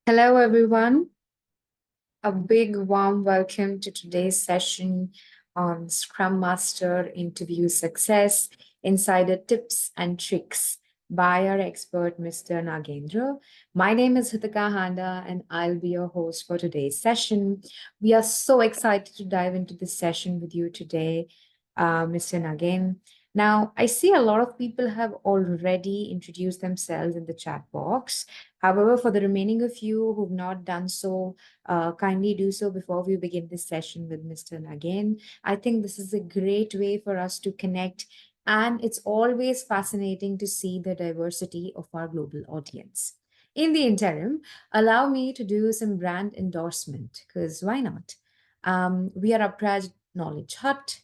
Hello, everyone. A big warm welcome to today's session on Scrum Master interview success, insider tips and tricks by our expert, Mr. Nagendra. My name is Hitika Handa, and I'll be your host for today's session. We are so excited to dive into this session with you today, Mr. Nagin. Now, I see a lot of people have already introduced themselves in the chat box. However, for the remaining of you who've not done so, kindly do so before we begin this session with Mr. Nagin. I think this is a great way for us to connect, and it's always fascinating to see the diversity of our global audience. In the interim, allow me to do some brand endorsement, because why not? We are upGrad KnowledgeHut.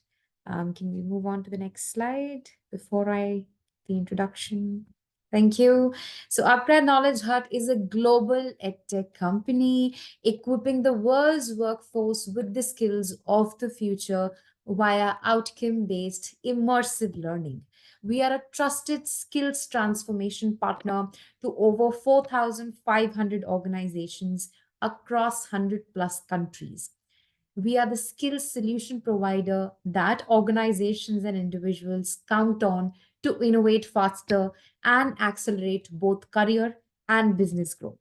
Can we move on to the next slide before the introduction? Thank you. So upGrad KnowledgeHut is a global edtech company equipping the world's workforce with the skills of the future via outcome-based immersive learning. We are a trusted skills transformation partner to over 4,500 organizations across 100 plus countries. We are the skills solution provider that organizations and individuals count on to innovate faster and accelerate both career and business growth.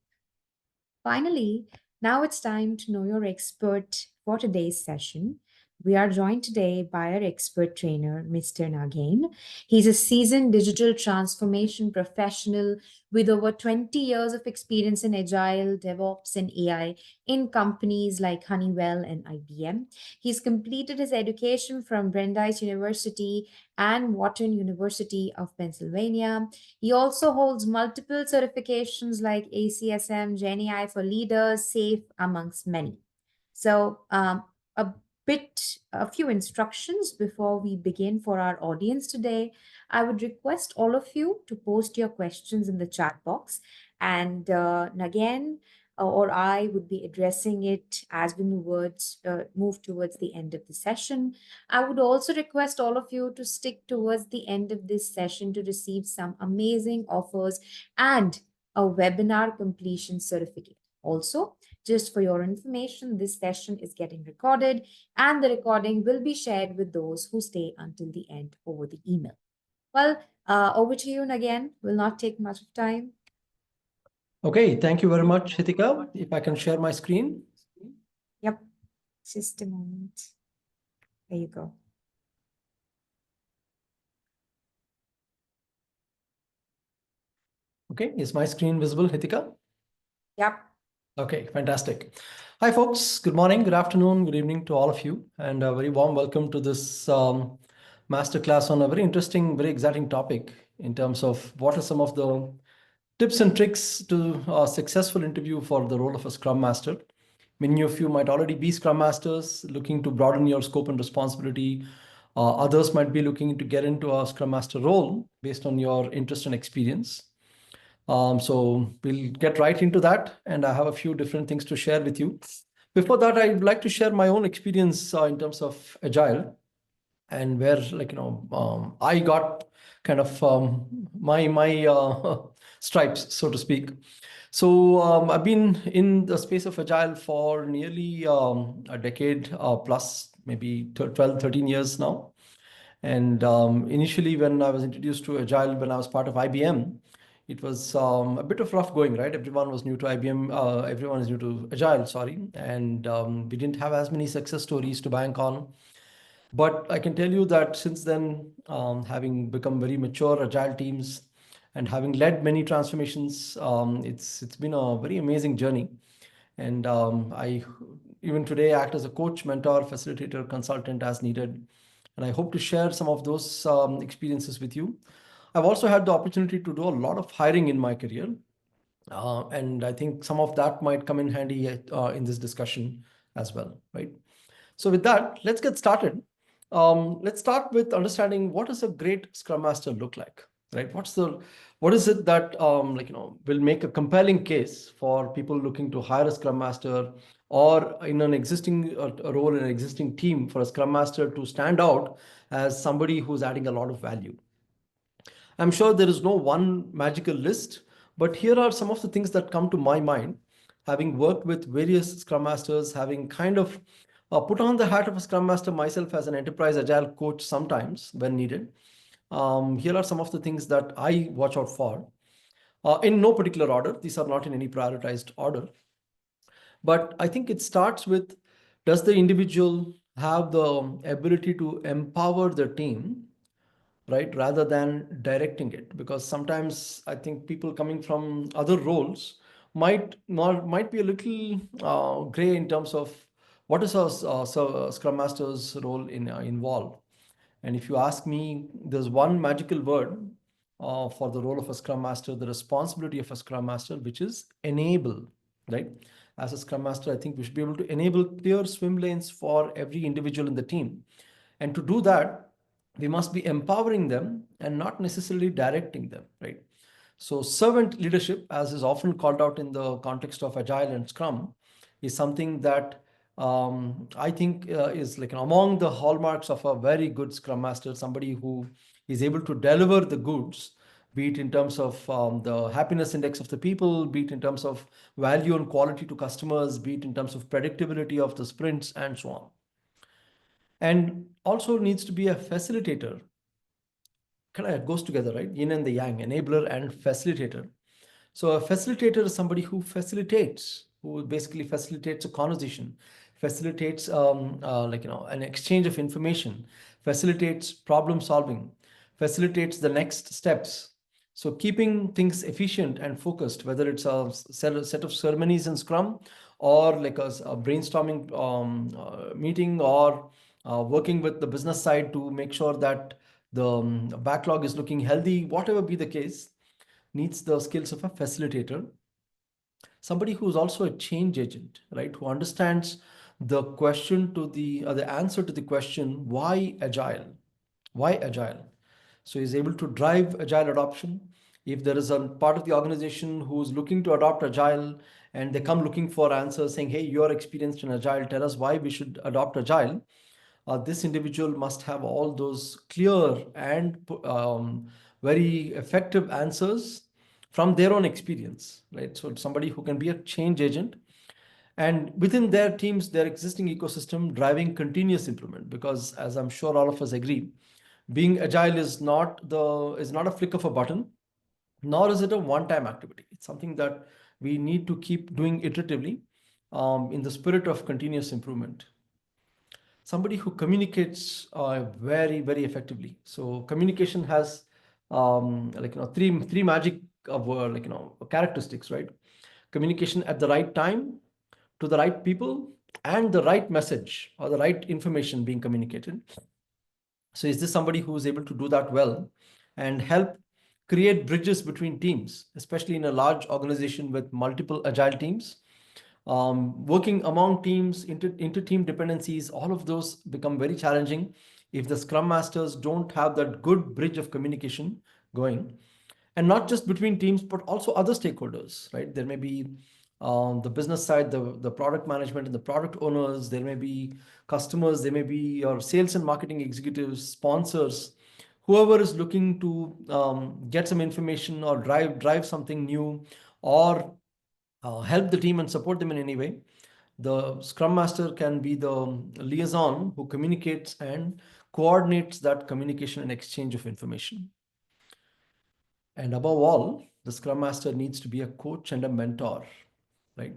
Finally, now it's time to know your expert for today's session. We are joined today by our expert trainer, Mr. Nagain. He's a seasoned digital transformation professional with over 20 years of experience in Agile, DevOps, and AI in companies like Honeywell and IBM. He's completed his education from Brandeis University and Wharton University of Pennsylvania. He also holds multiple certifications like ACSM, GenAI for Leaders, SAFe, amongst many. So, a few instructions before we begin for our audience today. I would request all of you to post your questions in the chat box, and again, or I would be addressing it as we move towards the end of the session. I would also request all of you to stick towards the end of this session to receive some amazing offers and a webinar completion certificate. Also, just for your information, this session is getting recorded and the recording will be shared with those who stay until the end over the email. Well, over to you again. Will not take much of time. Okay, thank you very much, Hitika. If I can share my screen. Yep, just a moment. There you go. Okay, is my screen visible, Hitika? Yep. Okay, fantastic. Hi, folks. Good morning, good afternoon, good evening to all of you, and a very warm welcome to this masterclass on a very interesting, very exciting topic in terms of what are some of the tips and tricks to a successful interview for the role of a Scrum Master. Many of you might already be Scrum Masters looking to broaden your scope and responsibility. Others might be looking to get into a Scrum Master role based on your interest and experience. So we'll get right into that, and I have a few different things to share with you. Before that, I'd like to share my own experience in terms of Agile and where, I got kind of my stripes, so to speak. So I've been in the space of Agile for nearly a decade plus, maybe 12, 13 years now. And initially, when I was introduced to Agile, when I was part of IBM, it was a bit of rough going, right? Everyone was new to IBM. Everyone is new to Agile, sorry. And we didn't have as many success stories to bank on. But I can tell you that since then, having become very mature Agile teams and having led many transformations, it's been a very amazing journey. And I even today act as a coach, mentor, facilitator, consultant as needed. And I hope to share some of those experiences with you. I've also had the opportunity to do a lot of hiring in my career. And I think some of that might come in handy in this discussion as well, right? So with that, let's get started. Let's start with understanding what does a great Scrum Master look like, right? What is it that will make a compelling case for people looking to hire a Scrum Master or in an existing role in an existing team for a Scrum Master to stand out as somebody who's adding a lot of value. I'm sure there is no one magical list, but here are some of the things that come to my mind having worked with various Scrum Masters, having kind of put on the hat of a Scrum Master myself as an enterprise agile coach sometimes when needed. Here are some of the things that I watch out for. In no particular order, these are not in any prioritized order. But I think it starts with, does the individual have the ability to empower the team, right, rather than directing it? Because sometimes I think people coming from other roles might be a little gray in terms of what is a Scrum Master's role involved. And if you ask me, there's one magical word for the role of a Scrum Master, the responsibility of a Scrum Master, which is enable, right? As a Scrum Master, I think we should be able to enable clear swim lanes for every individual in the team. And to do that, we must be empowering them and not necessarily directing them, right? So, servant leadership, as is often called out in the context of Agile and Scrum, is something that I think is like among the hallmarks of a very good Scrum Master, somebody who is able to deliver the goods, be it in terms of the happiness index of the people, be it in terms of value and quality to customers, be it in terms of predictability of the sprints, and so on. And also needs to be a facilitator. Kind of goes together, right? Yin and the yang, enabler and facilitator. So a facilitator is somebody who facilitates, who basically facilitates a conversation, facilitates an exchange of information, facilitates problem solving, facilitates the next steps. So keeping things efficient and focused, whether it's a set of ceremonies in Scrum, or like a brainstorming meeting, or working with the business side to make sure that the backlog is looking healthy, whatever be the case, needs the skills of a facilitator, somebody who's also a change agent, right? Who understands the question to the answer to the question, why agile? Why agile? So he's able to drive agile adoption. If there is a part of the organization who's looking to adopt agile and they come looking for answers saying, hey, you're experienced in agile, tell us why we should adopt agile. This individual must have all those clear and very effective answers from their own experience, right? So somebody who can be a change agent, and within their teams, their existing ecosystem, driving continuous improvement. Because as I'm sure all of us agree, being agile is not a flick of a button, nor is it a one-time activity. It's something that we need to keep doing iteratively, in the spirit of continuous improvement. Somebody who communicates very, very effectively. So communication has three magic of characteristics, right? Communication at the right time, to the right people, and the right message or the right information being communicated. So is this somebody who is able to do that well and help create bridges between teams, especially in a large organization with multiple agile teams? Working among teams, inter-team dependencies, all of those become very challenging if the Scrum Masters don't have that good bridge of communication going. And not just between teams, but also other stakeholders, right? There may be the business side, the product management and the product owners, there may be customers, there may be your sales and marketing executives, sponsors, whoever is looking to get some information or drive something new, or help the team and support them in any way. The Scrum Master can be the liaison who communicates and coordinates that communication and exchange of information. And above all, the Scrum Master needs to be a coach and a mentor, right?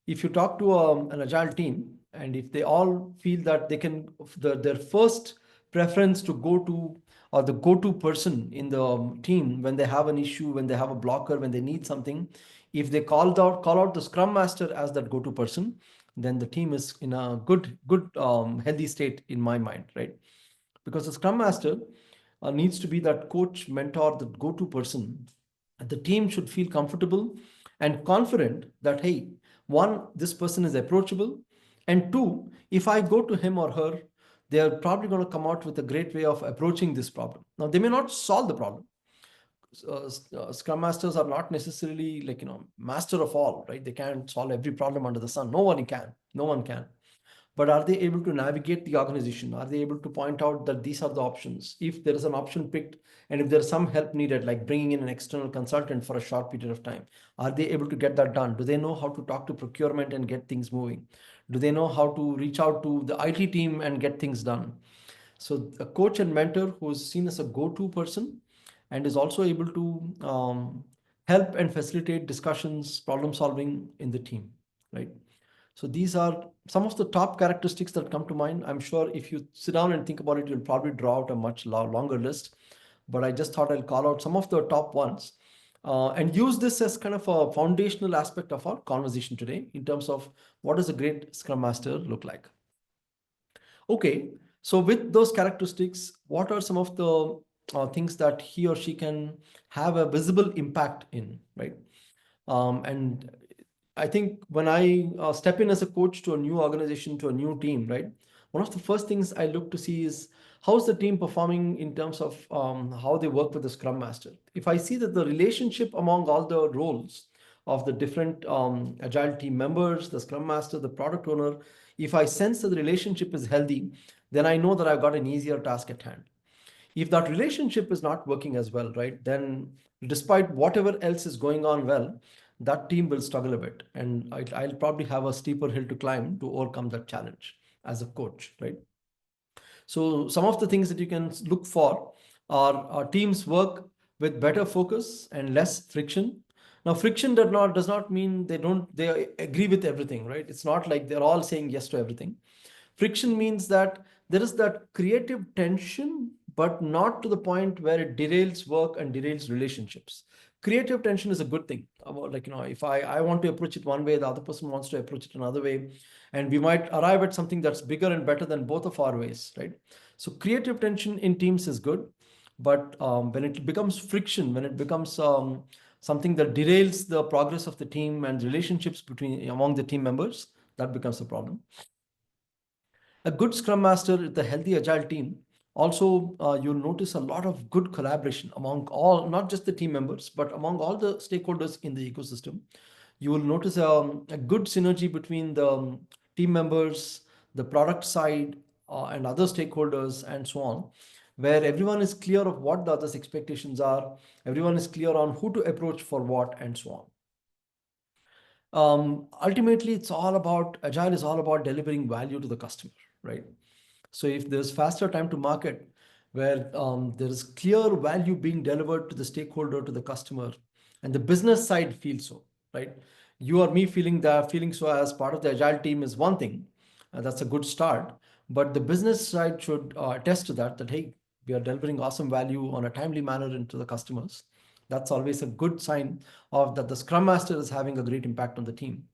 If you talk to an agile team, and if they all feel that they can, their first preference to go to, or the go-to person in the team when they have an issue, when they have a blocker, when they need something, if they call out the Scrum Master as that go-to person, then the team is in a good healthy state in my mind, right? Because the Scrum Master needs to be that coach, mentor, the go-to person. The team should feel comfortable and confident that, hey, one, this person is approachable, and two, if I go to him or her, they are probably going to come out with a great way of approaching this problem. Now, they may not solve the problem. Scrum Masters are not necessarily master of all, right? They can't solve every problem under the sun. No one can. but are they able to navigate the organization? Are they able to point out that these are the options? If there is an option picked and if there's some help needed, like bringing in an external consultant for a short period of time, are they able to get that done? Do they know how to talk to procurement and get things moving? Do they know how to reach out to the IT team and get things done? So a coach and mentor who is seen as a go-to person and is also able to help and facilitate discussions, problem solving in the team, right? So these are some of the top characteristics that come to mind. I'm sure if you sit down and think about it, you'll probably draw out a much longer list. But I just thought I'll call out some of the top ones and use this as kind of a foundational aspect of our conversation today in terms of what does a great Scrum Master look like. Okay, so with those characteristics, what are some of the things that he or she can have a visible impact in, right? And I think when I step in as a coach to a new organization, to a new team, right? One of the first things I look to see is how's the team performing in terms of how they work with the Scrum Master. If I see that the relationship among all the roles of the different agile team members, the Scrum Master, the product owner, if I sense that the relationship is healthy, then I know that I've got an easier task at hand. If that relationship is not working as well, right, then despite whatever else is going on well, that team will struggle a bit. And I'll probably have a steeper hill to climb to overcome that challenge as a coach, right? So some of the things that you can look for are teams work with better focus and less friction. Now, friction does not mean they agree with everything, right? It's not like they're all saying yes to everything. Friction means that there is that creative tension, but not to the point where it derails work and derails relationships. Creative tension is a good thing. About, like, if I want to approach it one way, the other person wants to approach it another way, and we might arrive at something that's bigger and better than both of our ways, right? So creative tension in teams is good, but when it becomes friction, when it becomes something that derails the progress of the team and relationships between among the team members, that becomes a problem. A good scrum master, the healthy agile team, also you'll notice a lot of good collaboration among all, not just the team members, but among all the stakeholders in the ecosystem. You will notice a good synergy between the team members, the product side, and other stakeholders, and so on, where everyone is clear of what the other's expectations are, everyone is clear on who to approach for what, and so on. Ultimately, it's all about agile is all about delivering value to the customer, right? So if there's faster time to market, where there is clear value being delivered to the stakeholder, to the customer, and the business side feels so, right? You or me feeling so as part of the agile team is one thing, that's a good start. But the business side should attest to that hey, we are delivering awesome value on a timely manner into the customers. That's always a good sign of that the Scrum Master is having a great impact on the team.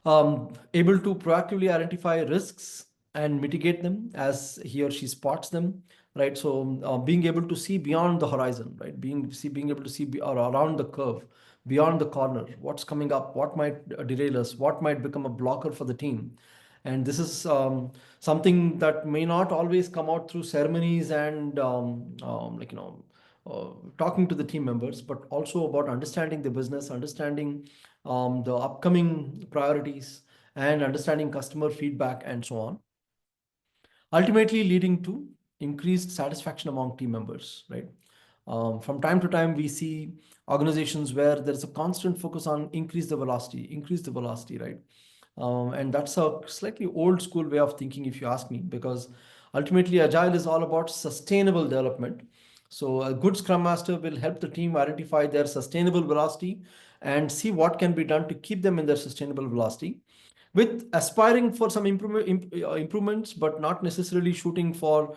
Able to proactively identify risks and mitigate them as he or she spots them, right? So being able to see beyond the horizon, right? Being able to see or around the curve, beyond the corner, what's coming up, what might derail us, what might become a blocker for the team. And this is something that may not always come out through ceremonies and talking to the team members, but also about understanding the business, understanding the upcoming priorities, and understanding customer feedback, and so on. Ultimately, leading to increased satisfaction among team members, right? From time to time, we see organizations where there's a constant focus on increase the velocity, right? And that's a slightly old school way of thinking, if you ask me, because ultimately, agile is all about sustainable development. So, a good Scrum Master will help the team identify their sustainable velocity and see what can be done to keep them in their sustainable velocity, with aspiring for some improvements, but not necessarily shooting for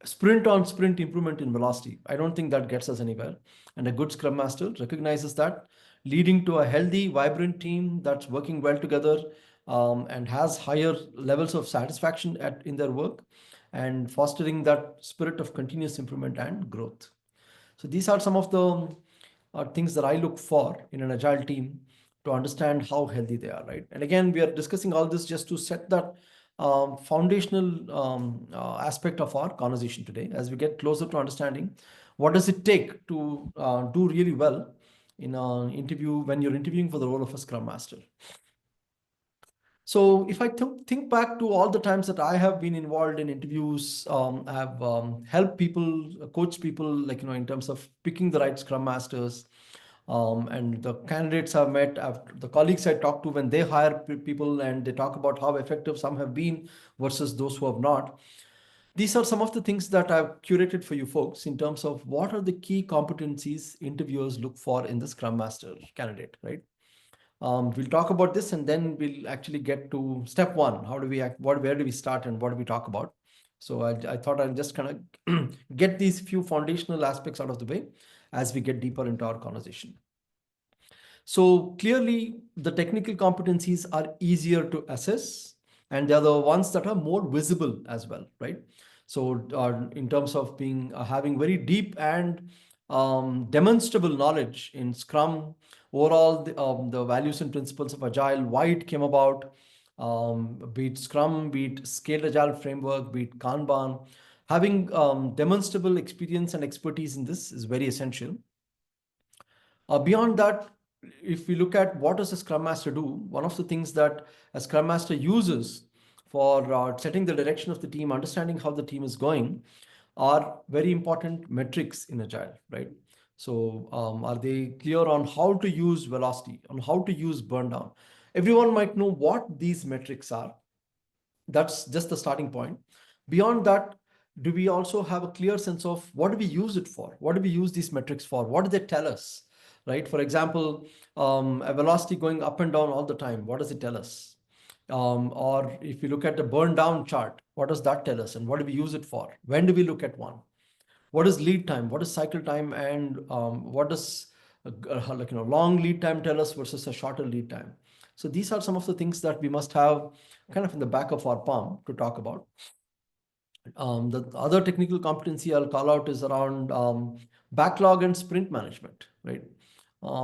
sprint on sprint improvement in velocity. I don't think that gets us anywhere. And a good Scrum Master recognizes that, leading to a healthy, vibrant team that's working well together and has higher levels of satisfaction in their work, and fostering that spirit of continuous improvement and growth. So these are some of the things that I look for in an agile team to understand how healthy they are, right? And again, we are discussing all this just to set that foundational aspect of our conversation today. As we get closer to understanding what does it take to do really well in an interview when you're interviewing for the role of a Scrum Master. So if I think back to all the times that I have been involved in interviews, I have helped people, coached people, like, in terms of picking the right Scrum Masters, and the candidates I've met, the colleagues I talk to when they hire people and they talk about how effective some have been versus those who have not. These are some of the things that I've curated for you folks in terms of what are the key competencies interviewers look for in the Scrum Master candidate, right? We'll talk about this and then we'll actually get to step one. How do we act? Where do we start and what do we talk about? So I thought I'll just kind of get these few foundational aspects out of the way as we get deeper into our conversation. So clearly, the technical competencies are easier to assess, and they are the ones that are more visible as well, right? So, in terms of being having very deep and demonstrable knowledge in Scrum, overall the values and principles of Agile, why it came about, be it Scrum, be it Scaled Agile framework, be it Kanban, having demonstrable experience and expertise in this is very essential. Beyond that, if we look at what does a Scrum Master do, one of the things that a Scrum Master uses for setting the direction of the team, understanding how the team is going, are very important metrics in Agile, right? So, are they clear on how to use velocity, on how to use burn down? Everyone might know what these metrics are. That's just the starting point. Beyond that, do we also have a clear sense of what do we use it for? What do we use these metrics for? What do they tell us? Right? For example, a velocity going up and down all the time, what does it tell us? Or if you look at the burn down chart, what does that tell us and what do we use it for? When do we look at one? What is lead time? What is cycle time? And what does long lead time tell us versus a shorter lead time? So these are some of the things that we must have kind of in the back of our palm to talk about. The other technical competency I'll call out is around backlog and sprint management, right?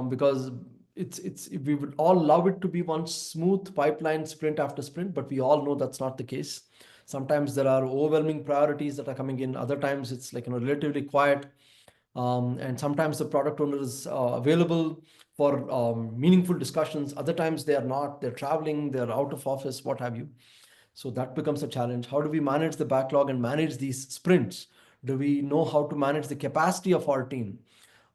Because it's we would all love it to be one smooth pipeline sprint after sprint, but we all know that's not the case. Sometimes there are overwhelming priorities that are coming in. Other times it's like relatively quiet, and sometimes the product owner is available for meaningful discussions. Other times they are not. They're traveling. They're out of office. What have you. So that becomes a challenge. How do we manage the backlog and manage these sprints? Do we know how to manage the capacity of our team?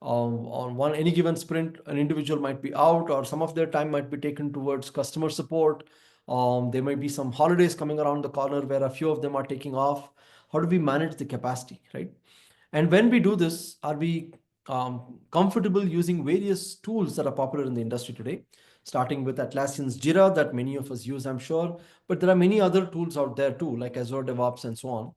On one any given sprint, an individual might be out, or some of their time might be taken towards customer support. There might be some holidays coming around the corner where a few of them are taking off. How do we manage the capacity, right? And when we do this, are we comfortable using various tools that are popular in the industry today? Starting with Atlassian's Jira that many of us use, I'm sure, but there are many other tools out there too, like Azure DevOps and so on.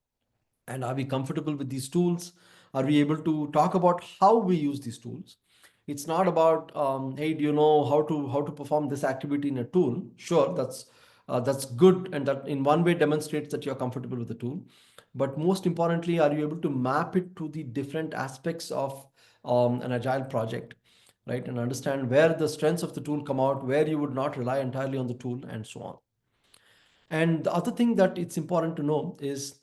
And are we comfortable with these tools? Are we able to talk about how we use these tools? It's not about, hey, do you know how to perform this activity in a tool? Sure, that's good, and that in one way demonstrates that you're comfortable with the tool. But most importantly, are you able to map it to the different aspects of an agile project, right? And understand where the strengths of the tool come out, where you would not rely entirely on the tool, and so on. And the other thing that it's important to know is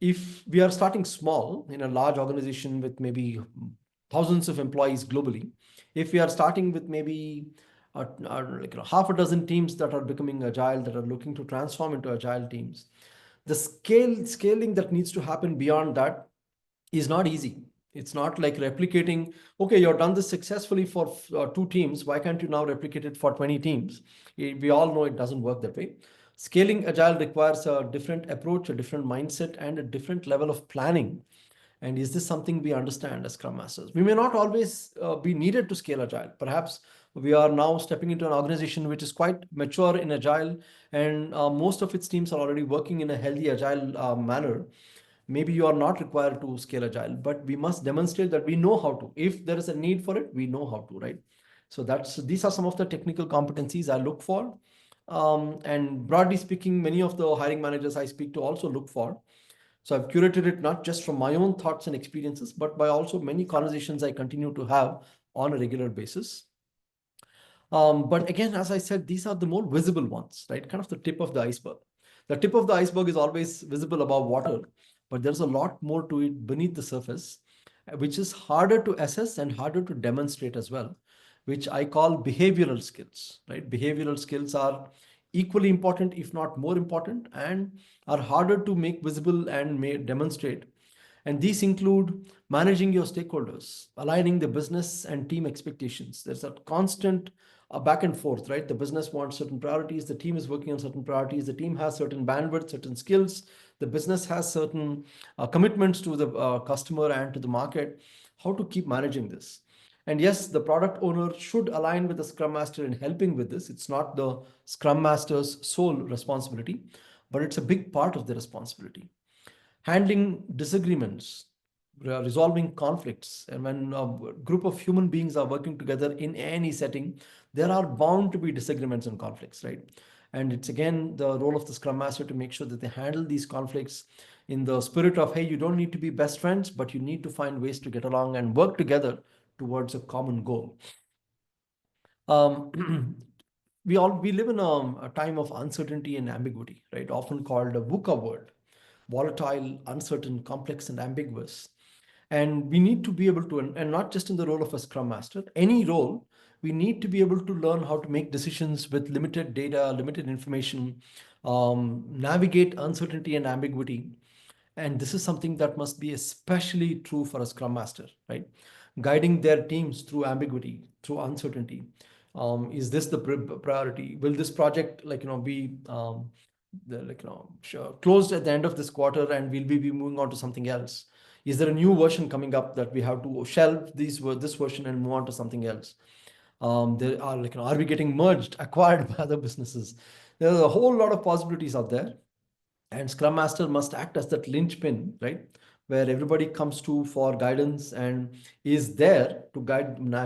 if we are starting small in a large organization with maybe thousands of employees globally, if we are starting with maybe half a dozen teams that are becoming agile, that are looking to transform into agile teams, the scaling that needs to happen beyond that is not easy. It's not like replicating, okay, you've done this successfully for 2 teams. Why can't you now replicate it for 20 teams? We all know it doesn't work that way. Scaling agile requires a different approach, a different mindset, and a different level of planning. And is this something we understand as Scrum Masters? We may not always be needed to scale agile. Perhaps we are now stepping into an organization which is quite mature in agile, and most of its teams are already working in a healthy agile manner. Maybe you are not required to scale agile, but we must demonstrate that we know how to. If there is a need for it, we know how to, right? So these are some of the technical competencies I look for. And broadly speaking, many of the hiring managers I speak to also look for. So I've curated it not just from my own thoughts and experiences, but by also many conversations I continue to have on a regular basis. But again, as I said, these are the more visible ones, right? Kind of the tip of the iceberg. The tip of the iceberg is always visible above water, but there's a lot more to it beneath the surface, which is harder to assess and harder to demonstrate as well, which I call behavioral skills, right? Behavioral skills are equally important, if not more important, and are harder to make visible and may demonstrate. And these include managing your stakeholders, aligning the business and team expectations. There's a constant back and forth, right? The business wants certain priorities, the team is working on certain priorities, the team has certain bandwidth, certain skills, the business has certain commitments to the customer and to the market. How to keep managing this? And yes, the product owner should align with the Scrum Master in helping with this. It's not the Scrum Master's sole responsibility, but it's a big part of the responsibility. Handling disagreements, resolving conflicts. And when a group of human beings are working together in any setting, there are bound to be disagreements and conflicts, right? And it's again the role of the Scrum Master to make sure that they handle these conflicts in the spirit of, hey, you don't need to be best friends, but you need to find ways to get along and work together towards a common goal. We live in a time of uncertainty and ambiguity, right? Often called a VUCA world: volatile, uncertain, complex, and ambiguous. And we need to be able to, and not just in the role of a Scrum Master, any role, we need to be able to learn how to make decisions with limited data, limited information, navigate uncertainty and ambiguity. And this is something that must be especially true for a Scrum Master, right? Guiding their teams through ambiguity, through uncertainty. Is this the priority? Will this project, be closed at the end of this quarter, and will we be moving on to something else? Is there a new version coming up that we have to shelve this version and move on to something else? There are are we getting merged, acquired by other businesses? There's a whole lot of possibilities out there, and Scrum Master must act as that linchpin, right, where everybody comes to for guidance and is there to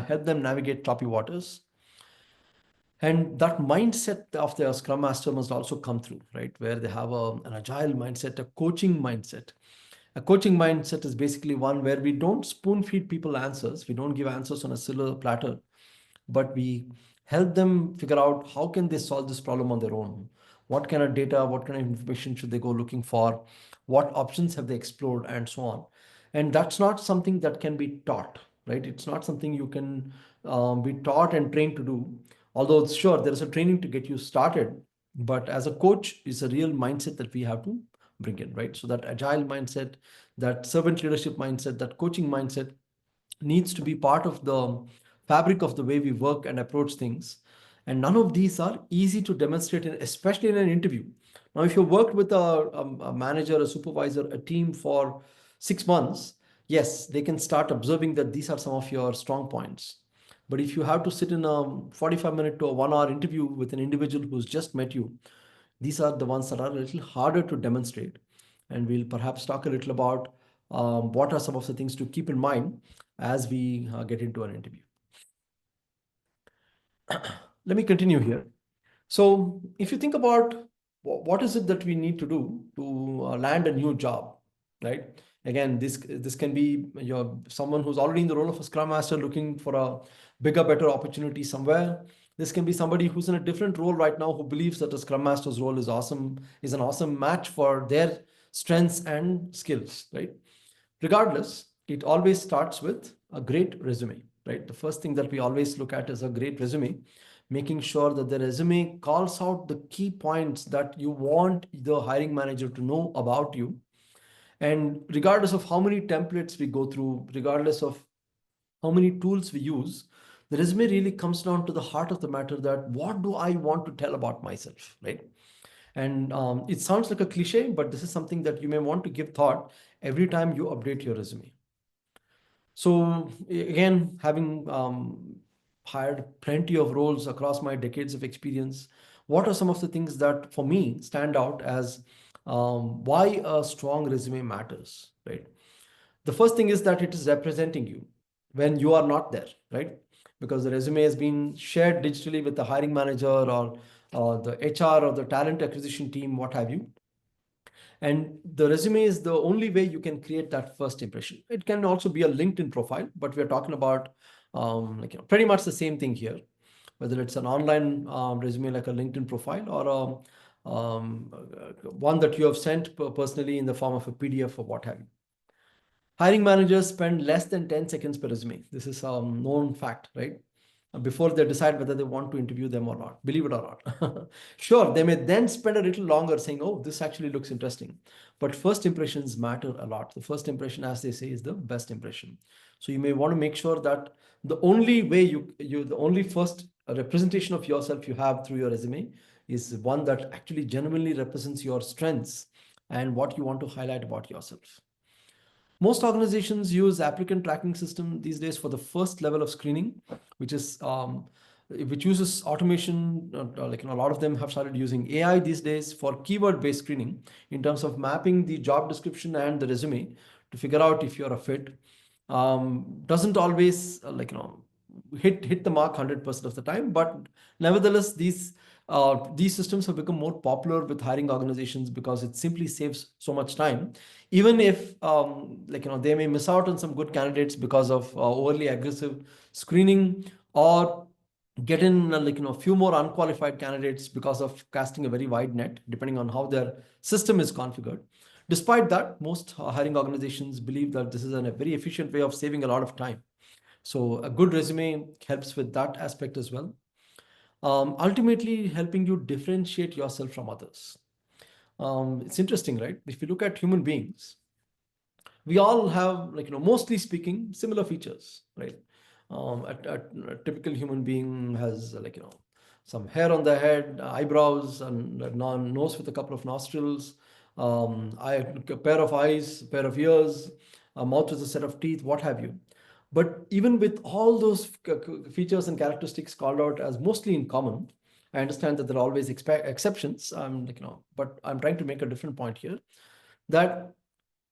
help them navigate choppy waters. And that mindset of the Scrum Master must also come through, right, where they have an agile mindset, a coaching mindset. A coaching mindset is basically one where we don't spoon feed people answers, we don't give answers on a silver platter, but we help them figure out how can they solve this problem on their own. What kind of data, what kind of information should they go looking for, what options have they explored, and so on. And that's not something that can be taught, right? It's not something you can be taught and trained to do, although sure there is a training to get you started, but as a coach is a real mindset that we have to bring in, right? So that agile mindset, that servant leadership mindset, that coaching mindset needs to be part of the fabric of the way we work and approach things. And none of these are easy to demonstrate, especially in an interview. Now, if you worked with a manager, a supervisor, a team for 6 months, yes, they can start observing that these are some of your strong points. But if you have to sit in a 45-minute to a 1 hour interview with an individual who's just met you, these are the ones that are a little harder to demonstrate. And we'll perhaps talk a little about what are some of the things to keep in mind as we get into an interview. Let me continue here. So if you think about what is it that we need to do to land a new job, right? Again, this can be someone who's already in the role of a Scrum Master looking for a bigger, better opportunity somewhere. This can be somebody who's in a different role right now who believes that a Scrum Master's role is awesome, is an awesome match for their strengths and skills, right? Regardless, it always starts with a great resume, right? The first thing that we always look at is a great resume, making sure that the resume calls out the key points that you want the hiring manager to know about you. And regardless of how many templates we go through, regardless of how many tools we use, the resume really comes down to the heart of the matter, that what do I want to tell about myself, right? And it sounds like a cliche, but this is something that you may want to give thought every time you update your resume. So again, having hired plenty of roles across my decades of experience, what are some of the things that for me stand out as why a strong resume matters, right? The first thing is that it is representing you when you are not there, right? Because the resume has been shared digitally with the hiring manager or the HR or the talent acquisition team, what have you. And the resume is the only way you can create that first impression. It can also be a LinkedIn profile, but we're talking about pretty much the same thing here, whether it's an online resume like a LinkedIn profile or one that you have sent personally in the form of a PDF or what have you. Hiring managers spend less than 10 seconds per resume. This is a known fact, right? before they decide whether they want to interview them or not, believe it or not. Sure, they may then spend a little longer saying, oh, this actually looks interesting. But first impressions matter a lot. The first impression, as they say, is the best impression. So you may want to make sure that the only way the only first representation of yourself you have through your resume is one that actually genuinely represents your strengths and what you want to highlight about yourself. Most organizations use applicant tracking system these days for the first level of screening, which is which uses automation. A lot of them have started using AI these days for keyword-based screening in terms of mapping the job description and the resume to figure out if you're a fit. Doesn't always hit the mark 100% of the time, but nevertheless these systems have become more popular with hiring organizations because it simply saves so much time, even if they may miss out on some good candidates because of overly aggressive screening, or get in a few more unqualified candidates because of casting a very wide net depending on how their system is configured. Despite that, most hiring organizations believe that this is a very efficient way of saving a lot of time. So a good resume helps with that aspect as well. Ultimately helping you differentiate yourself from others. It's interesting, right? If you look at human beings, we all have, mostly speaking, similar features, right? A typical human being has some hair on their head, eyebrows, and a nose with a couple of nostrils, a pair of eyes, a pair of ears, a mouth with a set of teeth, what have you. But even with all those features and characteristics called out as mostly in common, I understand that there are always exceptions. But I'm trying to make a different point here, that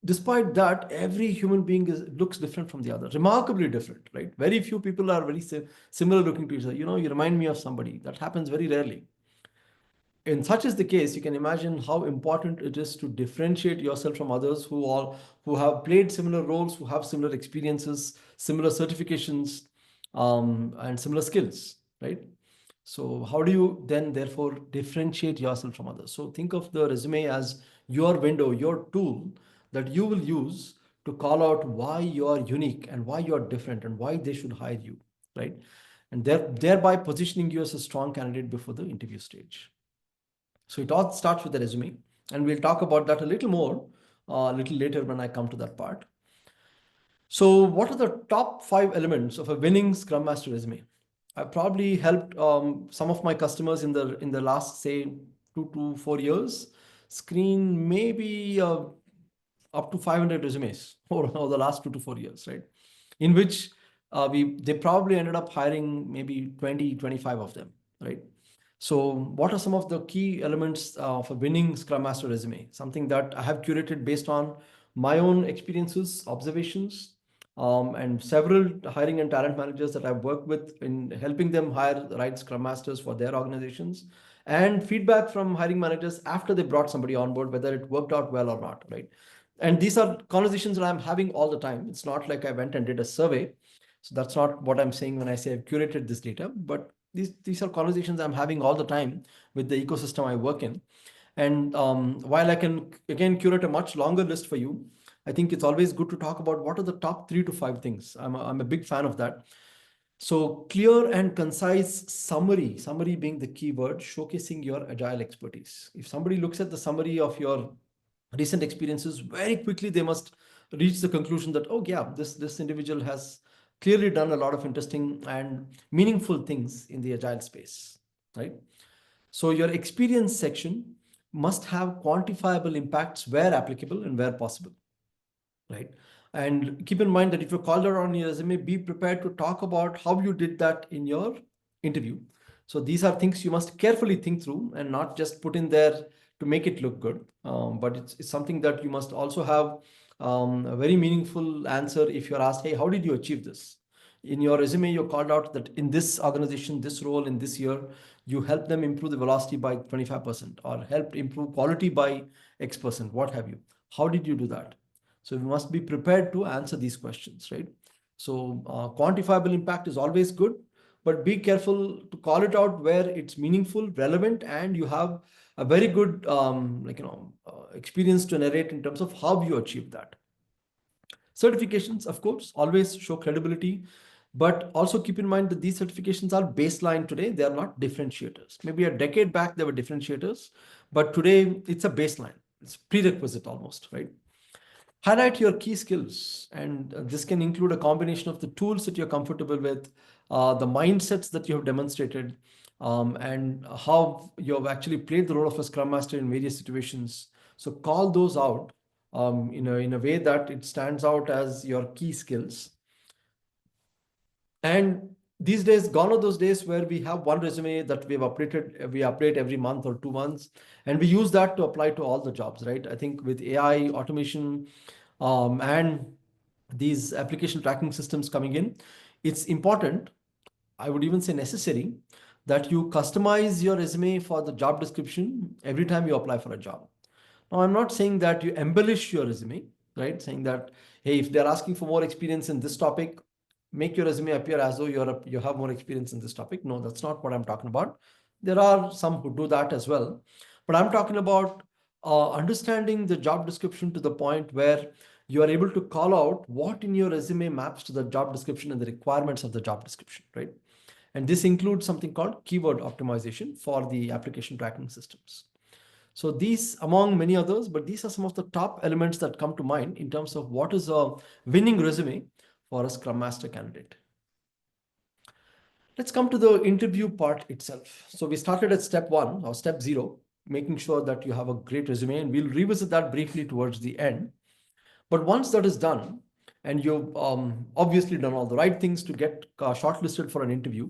despite that, every human being looks different from the other, remarkably different, right? Very few people are very similar looking to each other. You remind me of somebody. That happens very rarely. And such is the case, you can imagine how important it is to differentiate yourself from others who have played similar roles, who have similar experiences, similar certifications, and similar skills, right? So how do you then therefore differentiate yourself from others? So think of the resume as your window, your tool that you will use to call out why you are unique and why you are different and why they should hire you, right? And thereby positioning you as a strong candidate before the interview stage. So it all starts with the resume, and we'll talk about that a little more a little later when I come to that part. So, what are the top 5 elements of a winning Scrum Master resume? I've probably helped some of my customers in the last, say, 2 to 4 years screen maybe up to 500 resumes over the last 2 to 4 years, right? In which they probably ended up hiring maybe 20, 25 of them, right? So, what are some of the key elements of a winning Scrum Master resume? Something that I have curated based on my own experiences, observations, and several hiring and talent managers that I've worked with in helping them hire the right Scrum Masters for their organizations, and feedback from hiring managers after they brought somebody on board, whether it worked out well or not, right? And these are conversations that I'm having all the time. It's not like I went and did a survey. So that's not what I'm saying when I say I've curated this data, but these are conversations I'm having all the time with the ecosystem I work in. And while I can again curate a much longer list for you, I think it's always good to talk about what are the top 3 to 5 things. I'm a big fan of that. So clear and concise summary being the key word, showcasing your agile expertise. If somebody looks at the summary of your recent experiences, very quickly they must reach the conclusion that, oh yeah, this individual has clearly done a lot of interesting and meaningful things in the agile space, right? So your experience section must have quantifiable impacts where applicable and where possible, right? And keep in mind that if you're called out on your resume, be prepared to talk about how you did that in your interview. So these are things you must carefully think through and not just put in there to make it look good. But it's something that you must also have a very meaningful answer if you're asked, hey, how did you achieve this? In your resume, you're called out that in this organization, this role in this year, you helped them improve the velocity by 25% or helped improve quality by X%, what have you. How did you do that? So we must be prepared to answer these questions, right? So quantifiable impact is always good, but be careful to call it out where it's meaningful, relevant, and you have a very good experience to narrate in terms of how you achieve that. Certifications, of course, always show credibility. But also keep in mind that these certifications are baseline today. They are not differentiators. Maybe a decade back, they were differentiators, but today it's a baseline. It's prerequisite almost, right? Highlight your key skills, and this can include a combination of the tools that you're comfortable with, the mindsets that you have demonstrated, and how you have actually played the role of a scrum master in various situations. So call those out in a way that it stands out as your key skills. And these days, gone are those days where we have one resume that we've updated, we update every month or 2 months, and we use that to apply to all the jobs, right? I think with AI, automation, and these application tracking systems coming in, it's important, I would even say necessary, that you customize your resume for the job description every time you apply for a job. Now, I'm not saying that you embellish your resume, right? Saying that, hey, if they're asking for more experience in this topic, make your resume appear as though you have more experience in this topic. No, that's not what I'm talking about. There are some who do that as well. But I'm talking about understanding the job description to the point where you are able to call out what in your resume maps to the job description and the requirements of the job description, right? And this includes something called keyword optimization for the application tracking systems. So these, among many others, but these are some of the top elements that come to mind in terms of what is a winning resume for a Scrum Master candidate. Let's come to the interview part itself. So we started at step 1 or step 0, making sure that you have a great resume, and we'll revisit that briefly towards the end. But once that is done, and you've obviously done all the right things to get shortlisted for an interview,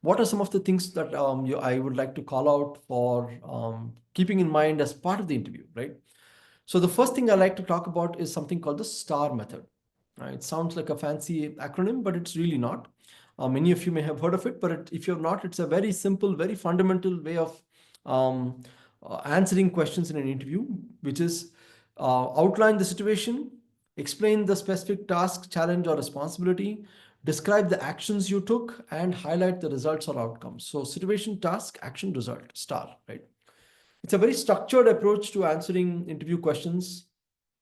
what are some of the things that I would like to call out for keeping in mind as part of the interview, right? So the first thing I like to talk about is something called the STAR method. It sounds like a fancy acronym, but it's really not. Many of you may have heard of it, but if you're not, it's a very simple, very fundamental way of um, answering questions in an interview, which is outline the situation, explain the specific task, challenge, or responsibility, describe the actions you took, and highlight the results or outcomes. So situation, task, action, result, STAR, right? It's a very structured approach to answering interview questions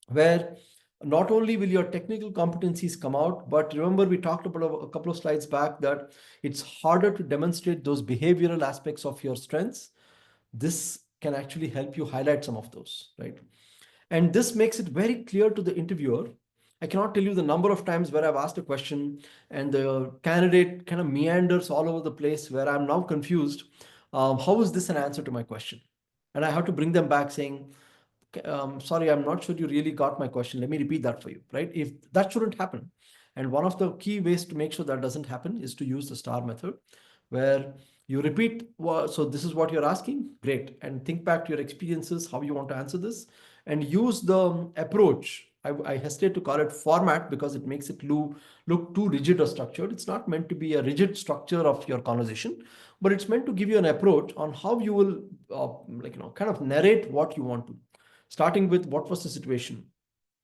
where not only will your technical competencies come out, but remember we talked about a couple of slides back that it's harder to demonstrate those behavioral aspects of your strengths. This can actually help you highlight some of those, right? And this makes it very clear to the interviewer. I cannot tell you the number of times where I've asked a question and the candidate kind of meanders all over the place where I'm now confused. How is this an answer to my question? And I have to bring them back saying, sorry, I'm not sure you really got my question. Let me repeat that for you, right? If that shouldn't happen. And one of the key ways to make sure that doesn't happen is to use the STAR method, where you repeat, so this is what you're asking, great. And think back to your experiences, how you want to answer this, and use the approach. I hesitate to call it format because it makes it look too rigid or structured. It's not meant to be a rigid structure of your conversation, but it's meant to give you an approach on how you will, kind of narrate what you want to. Starting with what was the situation?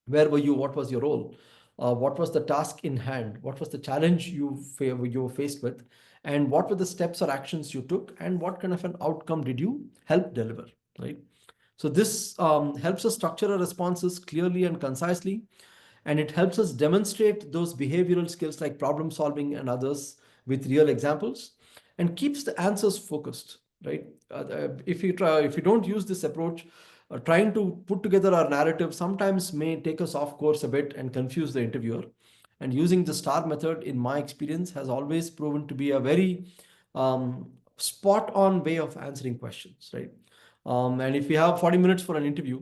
Where were you? What was your role? What was the task in hand? What was the challenge you were faced with? And what were the steps or actions you took? And what kind of an outcome did you help deliver? Right. So this helps us structure our responses clearly and concisely, and it helps us demonstrate those behavioral skills like problem solving and others with real examples, and keeps the answers focused, right? If you don't use this approach, trying to put together our narrative sometimes may take us off course a bit and confuse the interviewer. And using the STAR method, in my experience, has always proven to be a very spot on way of answering questions, right? And if we have 40 minutes for an interview,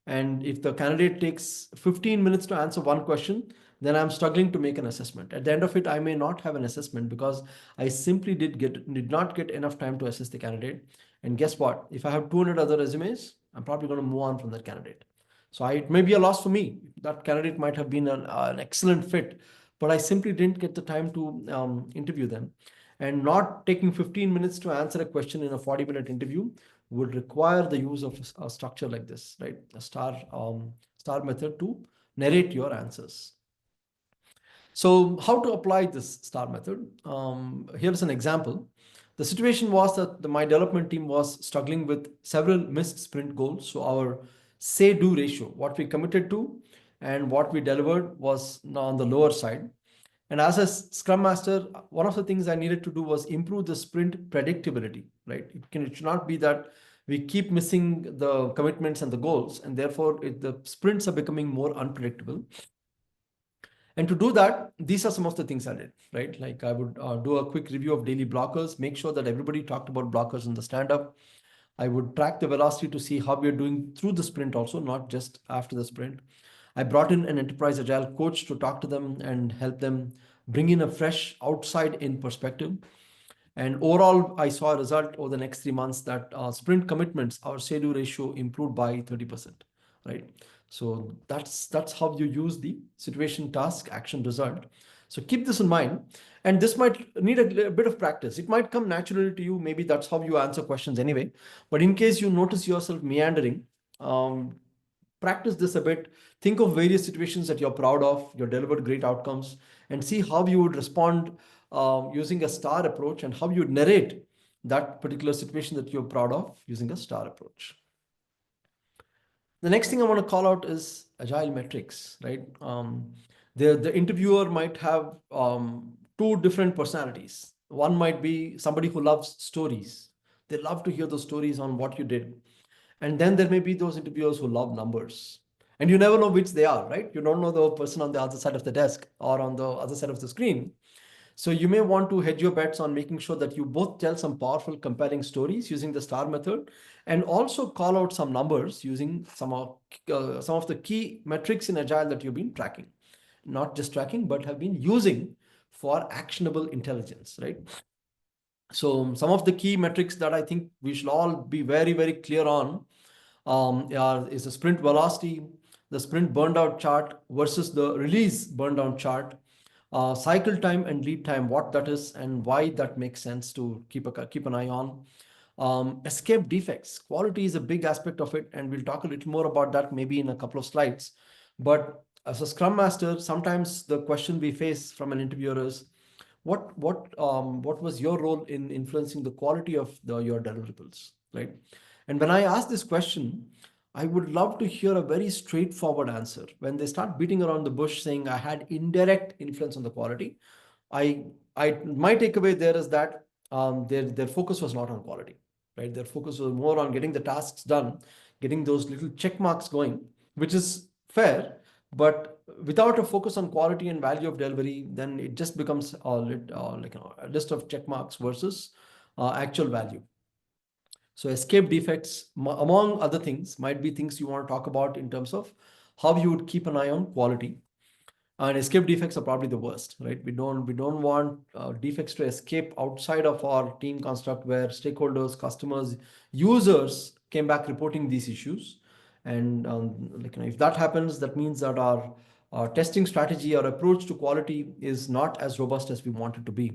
and if the candidate takes 15 minutes to answer one question, then I'm struggling to make an assessment. At the end of it, I may not have an assessment because I simply did not get enough time to assess the candidate. And guess what? If I have 200 other resumes, I'm probably going to move on from that candidate. So it may be a loss for me. That candidate might have been an excellent fit, but I simply didn't get the time to interview them. And not taking 15 minutes to answer a question in a 40-minute interview would require the use of a structure like this, right? A STAR method to narrate your answers. So how to apply this STAR method? Here's an example. The situation was that my development team was struggling with several missed sprint goals. So our say-do ratio, what we committed to and what we delivered, was on the lower side. And as a Scrum Master, one of the things I needed to do was improve the sprint predictability, right? It should not be that we keep missing the commitments and the goals, and therefore the sprints are becoming more unpredictable. And to do that, these are some of the things I did, right? Like I would do a quick review of daily blockers, make sure that everybody talked about blockers in the stand-up. I would track the velocity to see how we are doing through the sprint also, not just after the sprint. I brought in an enterprise agile coach to talk to them and help them bring in a fresh outside in perspective. And overall, I saw a result over the next 3 months that sprint commitments, our say-do ratio improved by 30%, right? So that's how you use the situation, task, action, result. So keep this in mind. And this might need a bit of practice. It might come naturally to you. Maybe that's how you answer questions anyway. But in case you notice yourself meandering, um, practice this a bit. Think of various situations that you're proud of, you delivered great outcomes, and see how you would respond using a star approach, and how you would narrate that particular situation that you're proud of using a star approach. The next thing I want to call out is agile metrics, right? The interviewer might have two different personalities. One might be somebody who loves stories. They love to hear the stories on what you did. And then there may be those interviewers who love numbers. And you never know which they are, right? You don't know the person on the other side of the desk or on the other side of the screen. So you may want to hedge your bets on making sure that you both tell some powerful comparing stories using the star method, and also call out some numbers using some of the key metrics in agile that you've been tracking, not just tracking but have been using for actionable intelligence, right? So some of the key metrics that I think we should all be very, very clear on is the sprint velocity, the sprint burned out chart versus the release burned down chart, cycle time and lead time, what that is and why that makes sense to keep an eye on. Escape defects, quality is a big aspect of it, and we'll talk a little more about that maybe in a couple of slides. But as a Scrum Master, sometimes the question we face from an interviewer is, what was your role in influencing the quality of your deliverables, right? And when I ask this question, I would love to hear a very straightforward answer. When they start beating around the bush saying I had indirect influence on the quality, I my takeaway there is that their focus was not on quality, right? Their focus was more on getting the tasks done, getting those little check marks going, which is fair. But without a focus on quality and value of delivery, then it just becomes a list of check marks versus actual value. So escape defects, among other things, might be things you want to talk about in terms of how you would keep an eye on quality. And escape defects are probably the worst, right? We don't want defects to escape outside of our team construct, where stakeholders, customers, users came back reporting these issues. And if that happens, that means that our testing strategy, our approach to quality is not as robust as we want it to be.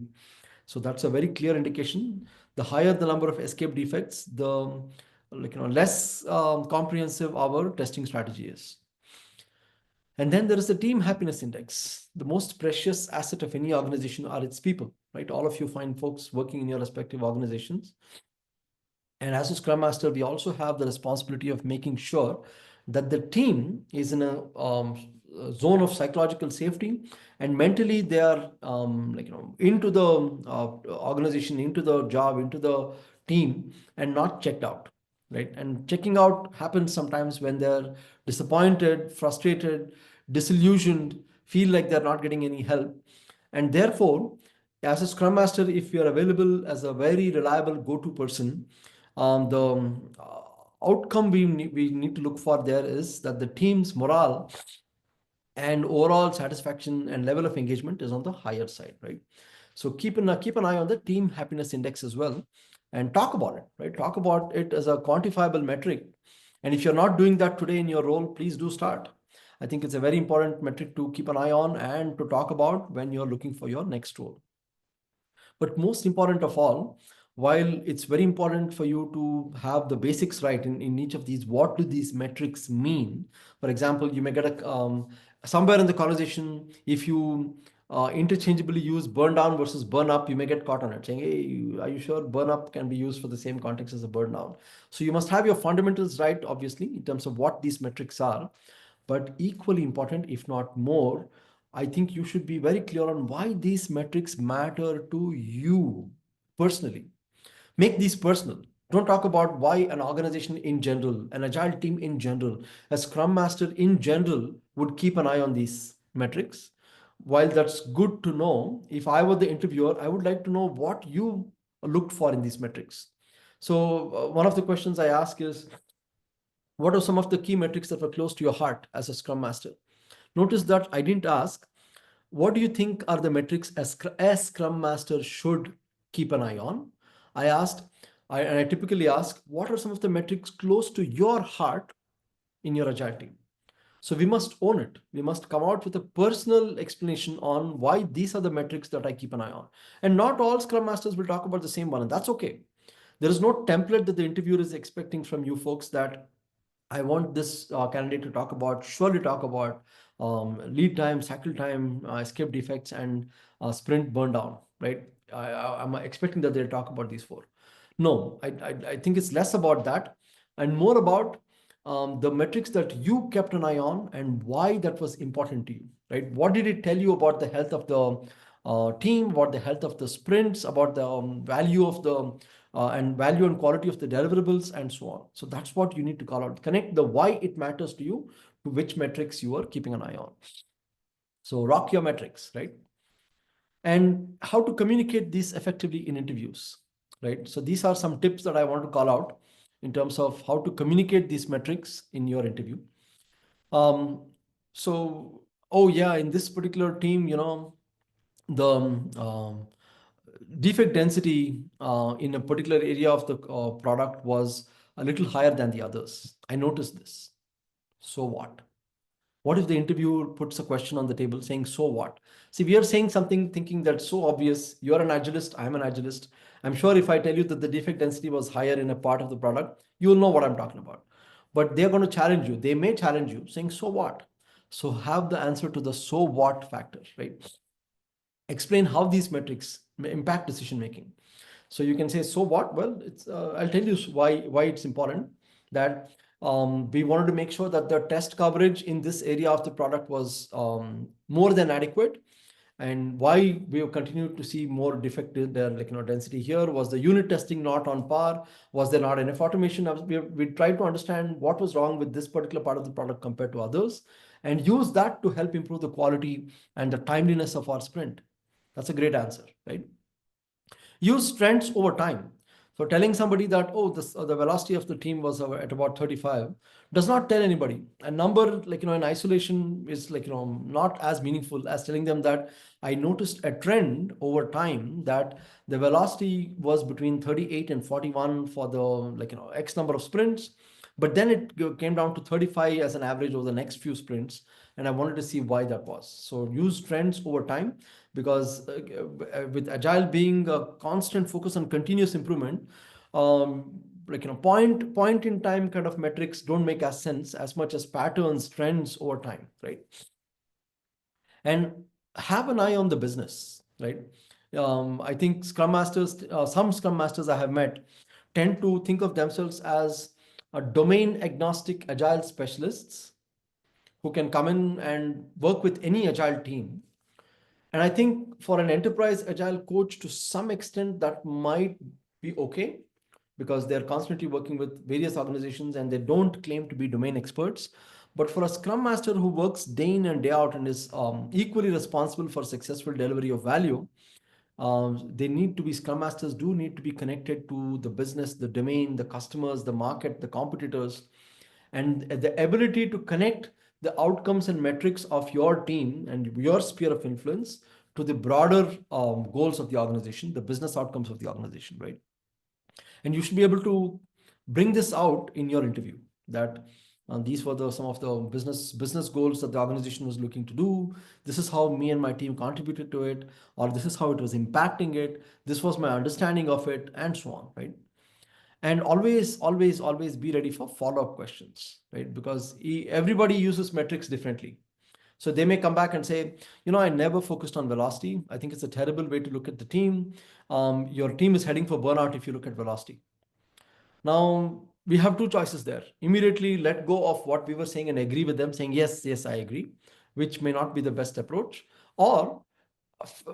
So that's a very clear indication. The higher the number of escape defects, the less comprehensive our testing strategy is. And then there is the team happiness index. The most precious asset of any organization are its people, right? All of you find folks working in your respective organizations. And as a Scrum Master, we also have the responsibility of making sure that the team is in a zone of psychological safety, and mentally they are into the organization, into the job, into the team, and not checked out, right? And checking out happens sometimes when they're disappointed, frustrated, disillusioned, feel like they're not getting any help. And therefore, as a Scrum Master, if you're available as a very reliable go-to person, the outcome we need to look for there is that the team's morale and overall satisfaction and level of engagement is on the higher side, right? So keep an eye on the team happiness index as well, and talk about it, right? Talk about it as a quantifiable metric. And if you're not doing that today in your role, please do start. I think it's a very important metric to keep an eye on and to talk about when you're looking for your next role. But most important of all, while it's very important for you to have the basics right in each of these, what do these metrics mean? For example, you may get somewhere in the conversation, if you interchangeably use burn down versus burn up, you may get caught on it saying, hey, are you sure burn up can be used for the same context as a burn down? So you must have your fundamentals right, obviously, in terms of what these metrics are. But equally important, if not more, I think you should be very clear on why these metrics matter to you personally. Make these personal. Don't talk about why an organization in general, an agile team in general, a scrum master in general would keep an eye on these metrics. While that's good to know, if I were the interviewer, I would like to know what you looked for in these metrics. So, one of the questions I ask is, what are some of the key metrics that were close to your heart as a scrum master? Notice that I didn't ask, what do you think are the metrics a scrum master should keep an eye on? I asked, and I typically ask, what are some of the metrics close to your heart in your agile team? So we must own it. We must come out with a personal explanation on why these are the metrics that I keep an eye on. And not all scrum masters will talk about the same one, and that's okay. There is no template that the interviewer is expecting from you folks that I want this candidate to talk about, surely talk about lead time, cycle time, escape defects, and sprint burn down, right? I'm expecting that they'll talk about these four. No, I think it's less about that and more about the metrics that you kept an eye on and why that was important to you, right? What did it tell you about the health of the team, about the health of the sprints, about the value of the and value and quality of the deliverables and so on. So that's what you need to call out. Connect the why it matters to you to which metrics you are keeping an eye on. So rock your metrics, right? And how to communicate these effectively in interviews, right? So these are some tips that I want to call out in terms of how to communicate these metrics in your interview. Um, so, oh yeah, in this particular team, the defect density in a particular area of the product was a little higher than the others. I noticed this. So what? What if the interviewer puts a question on the table saying, so what? See, we are saying something thinking that's so obvious. You're an agilist, I'm an agilist. I'm sure if I tell you that the defect density was higher in a part of the product, you'll know what I'm talking about. But they're going to challenge you. They may challenge you saying, so what? So have the answer to the so what factor, right? Explain how these metrics impact decision making. So you can say, so what? Well, it's I'll tell you why it's important that we wanted to make sure that the test coverage in this area of the product was more than adequate. And why we have continued to see more defective density here, was the unit testing not on par, was there not enough automation? We tried to understand what was wrong with this particular part of the product compared to others, and use that to help improve the quality and the timeliness of our sprint. That's a great answer, right? Use trends over time. So telling somebody that, oh, the velocity of the team was at about 35 does not tell anybody. A number in isolation is not as meaningful as telling them that I noticed a trend over time that the velocity was between 38 and 41 for the X number of sprints, but then it came down to 35 as an average over the next few sprints, and I wanted to see why that was. So use trends over time, because with agile being a constant focus on continuous improvement, point in time kind of metrics don't make as sense as much as patterns, trends over time, right? And have an eye on the business, right? I think scrum masters, some scrum masters I have met, tend to think of themselves as a domain agnostic agile specialists who can come in and work with any agile team. And I think for an enterprise agile coach, to some extent, that might be okay, because they're constantly working with various organizations and they don't claim to be domain experts. But for a scrum master who works day in and day out and is equally responsible for successful delivery of value, they need to be, scrum masters do need to be connected to the business, the domain, the customers, the market, the competitors, and the ability to connect the outcomes and metrics of your team and your sphere of influence to the broader goals of the organization, the business outcomes of the organization, right? And you should be able to bring this out in your interview, that these were some of the business goals that the organization was looking to do. This is how me and my team contributed to it, or this is how it was impacting it. This was my understanding of it, and so on, right? And always be ready for follow-up questions, right? Because everybody uses metrics differently. So they may come back and say, I never focused on velocity. I think it's a terrible way to look at the team. Your team is heading for burnout if you look at velocity. Now, we have two choices there. Immediately let go of what we were saying and agree with them, saying, yes, I agree. which may not be the best approach, or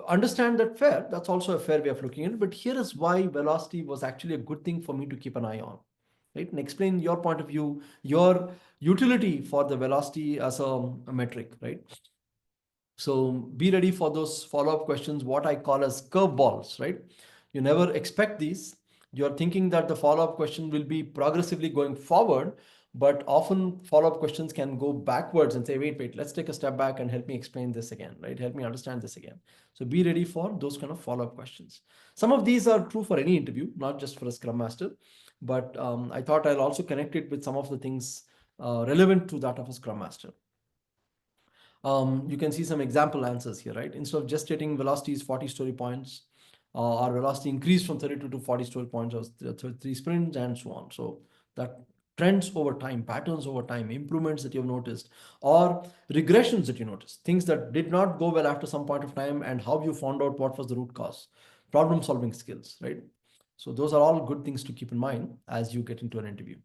understand that fair, that's also a fair way of looking at it. But here is why velocity was actually a good thing for me to keep an eye on, right? And explain your point of view, your utility for the velocity as a metric, right? So be ready for those follow-up questions, what I call as curveballs, right? You never expect these. You're thinking that the follow-up question will be progressively going forward, but often follow-up questions can go backwards and say, wait, let's take a step back and help me explain this again, right? Help me understand this again. So be ready for those kind of follow-up questions. Some of these are true for any interview, not just for a Scrum Master, but I thought I'll also connect it with some of the things relevant to that of a Scrum Master. You can see some example answers here, right? Instead of just stating velocity is 40 story points, our velocity increased from 32 to 40 story points of 3 sprints and so on. So that trends over time, patterns over time, improvements that you've noticed, or regressions that you noticed, things that did not go well after some point of time, and how you found out what was the root cause, problem solving skills, right? So those are all good things to keep in mind as you get into an interview.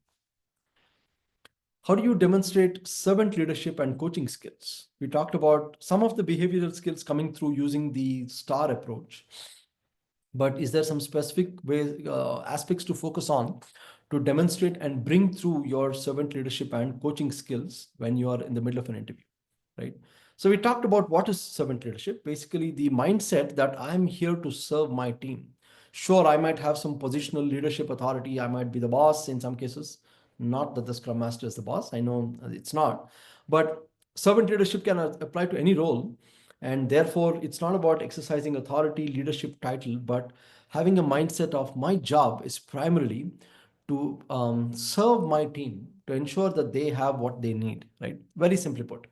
How do you demonstrate servant leadership and coaching skills? We talked about some of the behavioral skills coming through using the STAR approach, but is there some specific ways, aspects to focus on to demonstrate and bring through your servant leadership and coaching skills when you are in the middle of an interview, right? So we talked about what is servant leadership, basically the mindset that I'm here to serve my team. Sure, I might have some positional leadership authority. I might be the boss in some cases. Not that the Scrum Master is the boss. I know it's not. But servant leadership can apply to any role. And therefore, it's not about exercising authority, leadership title, but having a mindset of my job is primarily to serve my team, to ensure that they have what they need, right? Very simply put.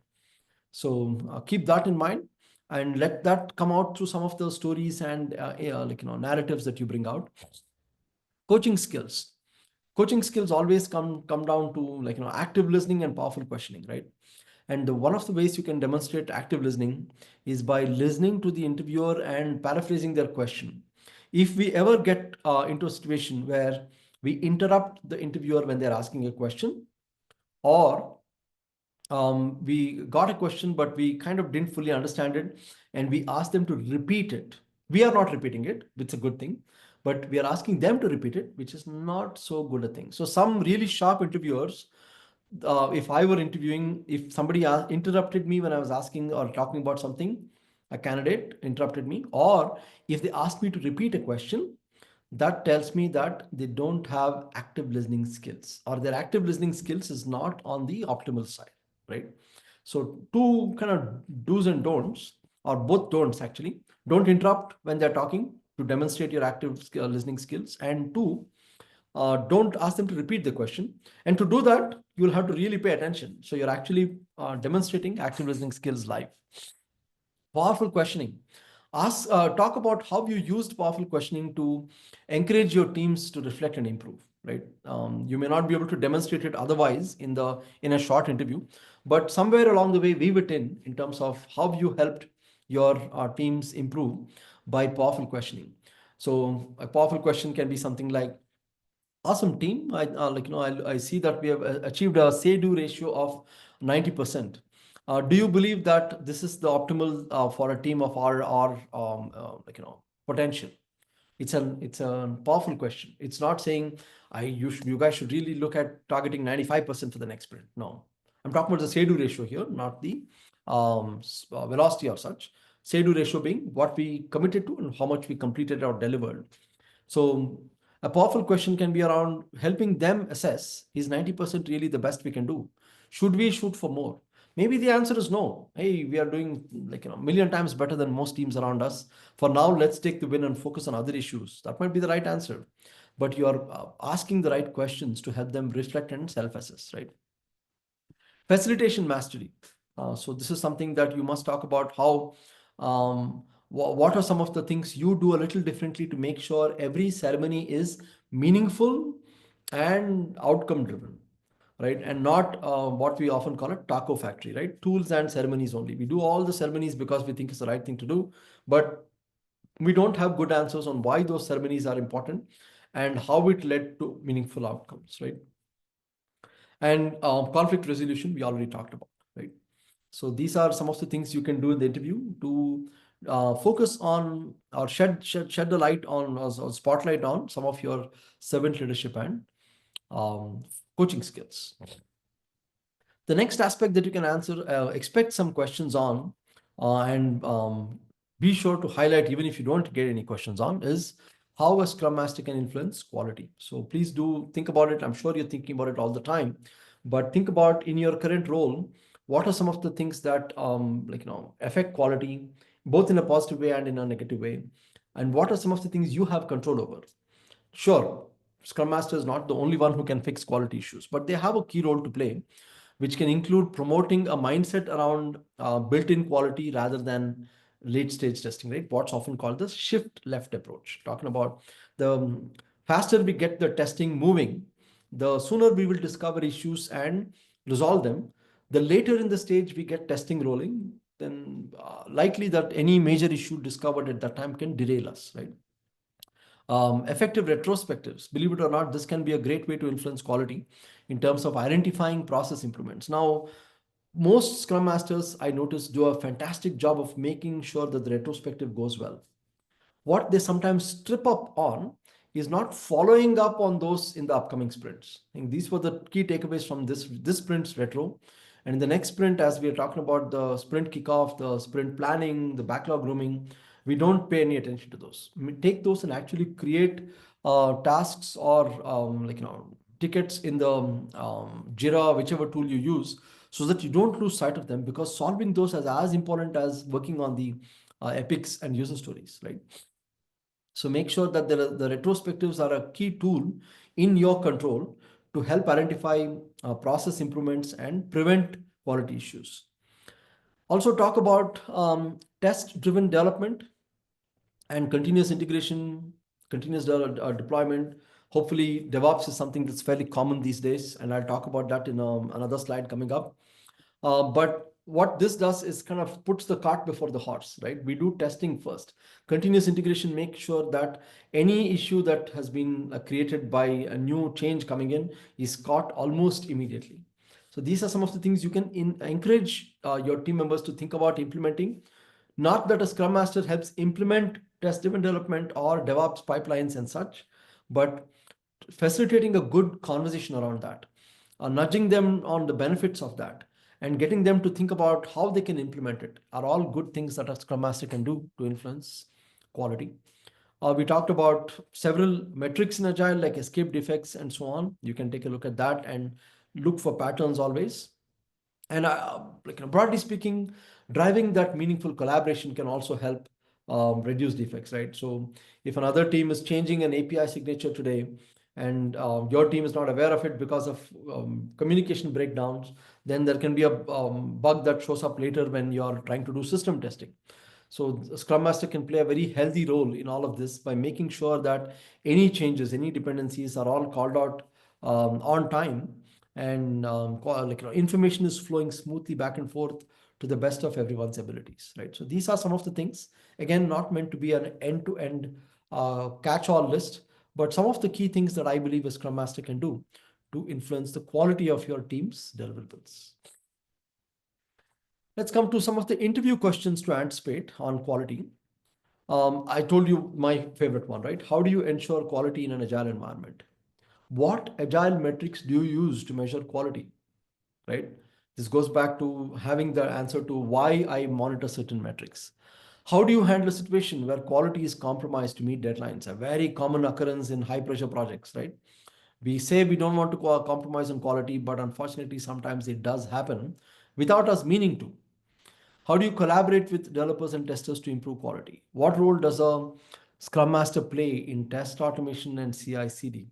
So keep that in mind and let that come out through some of the stories and narratives that you bring out. Coaching skills. Coaching skills always come down to active listening and powerful questioning, right? And one of the ways you can demonstrate active listening is by listening to the interviewer and paraphrasing their question. If we ever get into a situation where we interrupt the interviewer when they're asking a question, or we got a question but we kind of didn't fully understand it and we asked them to repeat it, we are not repeating it, which is a good thing, but we are asking them to repeat it, which is not so good a thing. So some really sharp interviewers, if I were interviewing, if somebody interrupted me when I was asking or talking about something, a candidate interrupted me, or if they asked me to repeat a question, that tells me that they don't have active listening skills, or their active listening skills is not on the optimal side, right? So two kind of do's and don'ts, or both don'ts actually. Don't interrupt when they're talking to demonstrate your active listening skills, and two, don't ask them to repeat the question. And to do that, you'll have to really pay attention. So you're actually demonstrating active listening skills live. Powerful questioning. Talk about how you used powerful questioning to encourage your teams to reflect and improve. Right? You may not be able to demonstrate it otherwise in a short interview, but somewhere along the way, weave it in terms of how you helped your teams improve by powerful questioning. So a powerful question can be something like, awesome team. I see that we have achieved a say-do ratio of 90%. Do you believe that this is the optimal for a team of our potential? It's a powerful question. It's not saying you guys should really look at targeting 95% for the next sprint. No, I'm talking about the say-do ratio here, not the velocity or such. Say-do ratio being what we committed to and how much we completed or delivered. So a powerful question can be around helping them assess, is 90% really the best we can do? Should we shoot for more? Maybe the answer is no. Hey, we are doing a million times better than most teams around us. For now, let's take the win and focus on other issues. That might be the right answer. But you are asking the right questions to help them reflect and self-assess, right? Facilitation mastery. So this is something that you must talk about how what are some of the things you do a little differently to make sure every ceremony is meaningful and outcome driven, right? And not what we often call a taco factory, right? Tools and ceremonies only. We do all the ceremonies because we think it's the right thing to do, but we don't have good answers on why those ceremonies are important and how it led to meaningful outcomes, right? And conflict resolution, we already talked about, right? So these are some of the things you can do in the interview to focus on or shed the light on or spotlight on some of your servant leadership and coaching skills. The next aspect that you can answer, expect some questions on, and be sure to highlight, even if you don't get any questions on, is how a Scrum Master can influence quality. So please do think about it. I'm sure you're thinking about it all the time, but think about in your current role, what are some of the things that affect quality, both in a positive way and in a negative way, and what are some of the things you have control over. Sure, Scrum Master is not the only one who can fix quality issues, but they have a key role to play, which can include promoting a mindset around built-in quality rather than late-stage testing, right? What's often called the shift left approach. Talking about the faster we get the testing moving, the sooner we will discover issues and resolve them. The later in the stage we get testing rolling, then likely that any major issue discovered at that time can derail us, right? Effective retrospectives. Believe it or not, this can be a great way to influence quality in terms of identifying process improvements. Now, most Scrum Masters I notice do a fantastic job of making sure that the retrospective goes well. What they sometimes trip up on is not following up on those in the upcoming sprints. I think these were the key takeaways from this sprint's retro. And in the next sprint, as we are talking about the sprint kickoff, the sprint planning, the backlog grooming, we don't pay any attention to those. We take those and actually create tasks or tickets in the Jira, whichever tool you use, so that you don't lose sight of them, because solving those is as important as working on the epics and user stories, right? So make sure that the retrospectives are a key tool in your control to help identify process improvements and prevent quality issues. Also talk about test-driven development and continuous integration, continuous deployment. Hopefully, DevOps is something that's fairly common these days, and I'll talk about that in another slide coming up. But what this does is kind of puts the cart before the horse, right? We do testing first. Continuous integration makes sure that any issue that has been created by a new change coming in is caught almost immediately. So these are some of the things you can encourage your team members to think about implementing. Not that a Scrum Master helps implement test-driven development or DevOps pipelines and such, but facilitating a good conversation around that, nudging them on the benefits of that, and getting them to think about how they can implement it are all good things that a Scrum Master can do to influence quality. We talked about several metrics in Agile like escape defects and so on. You can take a look at that and look for patterns always. And broadly speaking, driving that meaningful collaboration can also help reduce defects, right? So if another team is changing an API signature today and your team is not aware of it because of communication breakdowns, then there can be a bug that shows up later when you're trying to do system testing. So the Scrum Master can play a very healthy role in all of this by making sure that any changes, any dependencies are all called out on time, and information is flowing smoothly back and forth to the best of everyone's abilities, right? So these are some of the things, again, not meant to be an end-to-end catch-all list, but some of the key things that I believe a Scrum Master can do to influence the quality of your team's deliverables. Let's come to some of the interview questions to anticipate on quality. I told you my favorite one, right? How do you ensure quality in an agile environment? What agile metrics do you use to measure quality, right? This goes back to having the answer to why I monitor certain metrics. How do you handle a situation where quality is compromised to meet deadlines? A very common occurrence in high pressure projects, right? We say we don't want to compromise on quality, but unfortunately, sometimes it does happen without us meaning to. How do you collaborate with developers and testers to improve quality? What role does a Scrum Master play in test automation and CI/CD?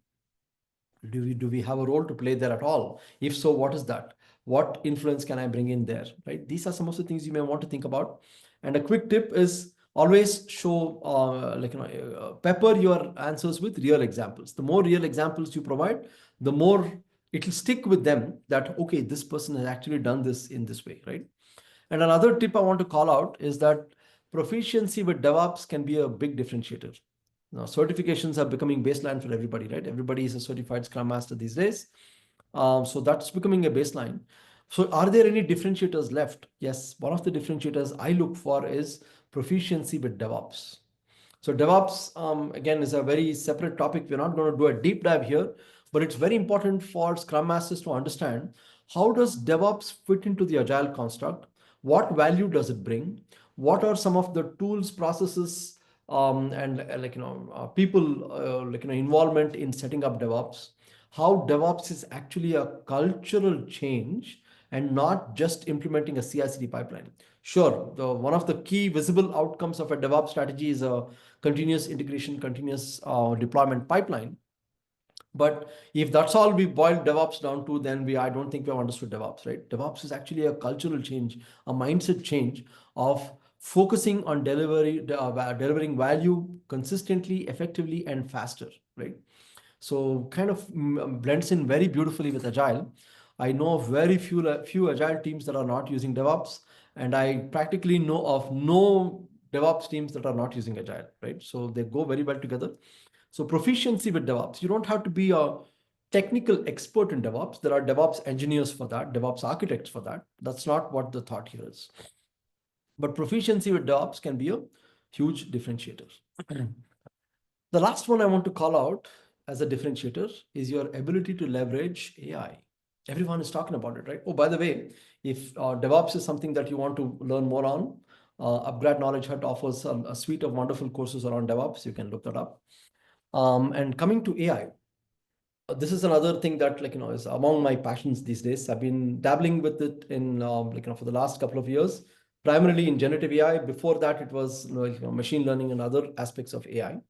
Do we have a role to play there at all? If so, what is that? What influence can I bring in there, right? These are some of the things you may want to think about. And a quick tip is always show pepper your answers with real examples. The more real examples you provide, the more it'll stick with them that, okay, this person has actually done this in this way, right? And another tip I want to call out is that proficiency with DevOps can be a big differentiator. Now, certifications are becoming baseline for everybody, right? Everybody is a certified Scrum Master these days. So that's becoming a baseline. So are there any differentiators left? Yes, one of the differentiators I look for is proficiency with DevOps. So DevOps, again, is a very separate topic. We're not going to do a deep dive here, but it's very important for Scrum Masters to understand how does DevOps fit into the Agile construct? What value does it bring? What are some of the tools, processes, and people involvement in setting up DevOps? How DevOps is actually a cultural change and not just implementing a CI/CD pipeline. Sure, one of the key visible outcomes of a DevOps strategy is a continuous integration, continuous deployment pipeline. But if that's all we boil DevOps down to, then I don't think we have understood DevOps, right? DevOps is actually a cultural change, a mindset change of focusing on delivering value consistently, effectively, and faster, right? So kind of blends in very beautifully with Agile. I know of very few Agile teams that are not using DevOps, and I practically know of no DevOps teams that are not using Agile, right? So they go very well together. So proficiency with DevOps, you don't have to be a technical expert in DevOps. There are DevOps engineers for that, DevOps architects for that. That's not what the thought here is. But proficiency with DevOps can be a huge differentiator. The last one I want to call out as a differentiator is your ability to leverage AI. Everyone is talking about it, right? Oh, by the way, if DevOps is something that you want to learn more on, upGrad KnowledgeHut offers a suite of wonderful courses around DevOps. You can look that up. And coming to AI, this is another thing that is among my passions these days. I've been dabbling with it in for the last couple of years, primarily in generative AI. Before that, it was machine learning and other aspects of AI.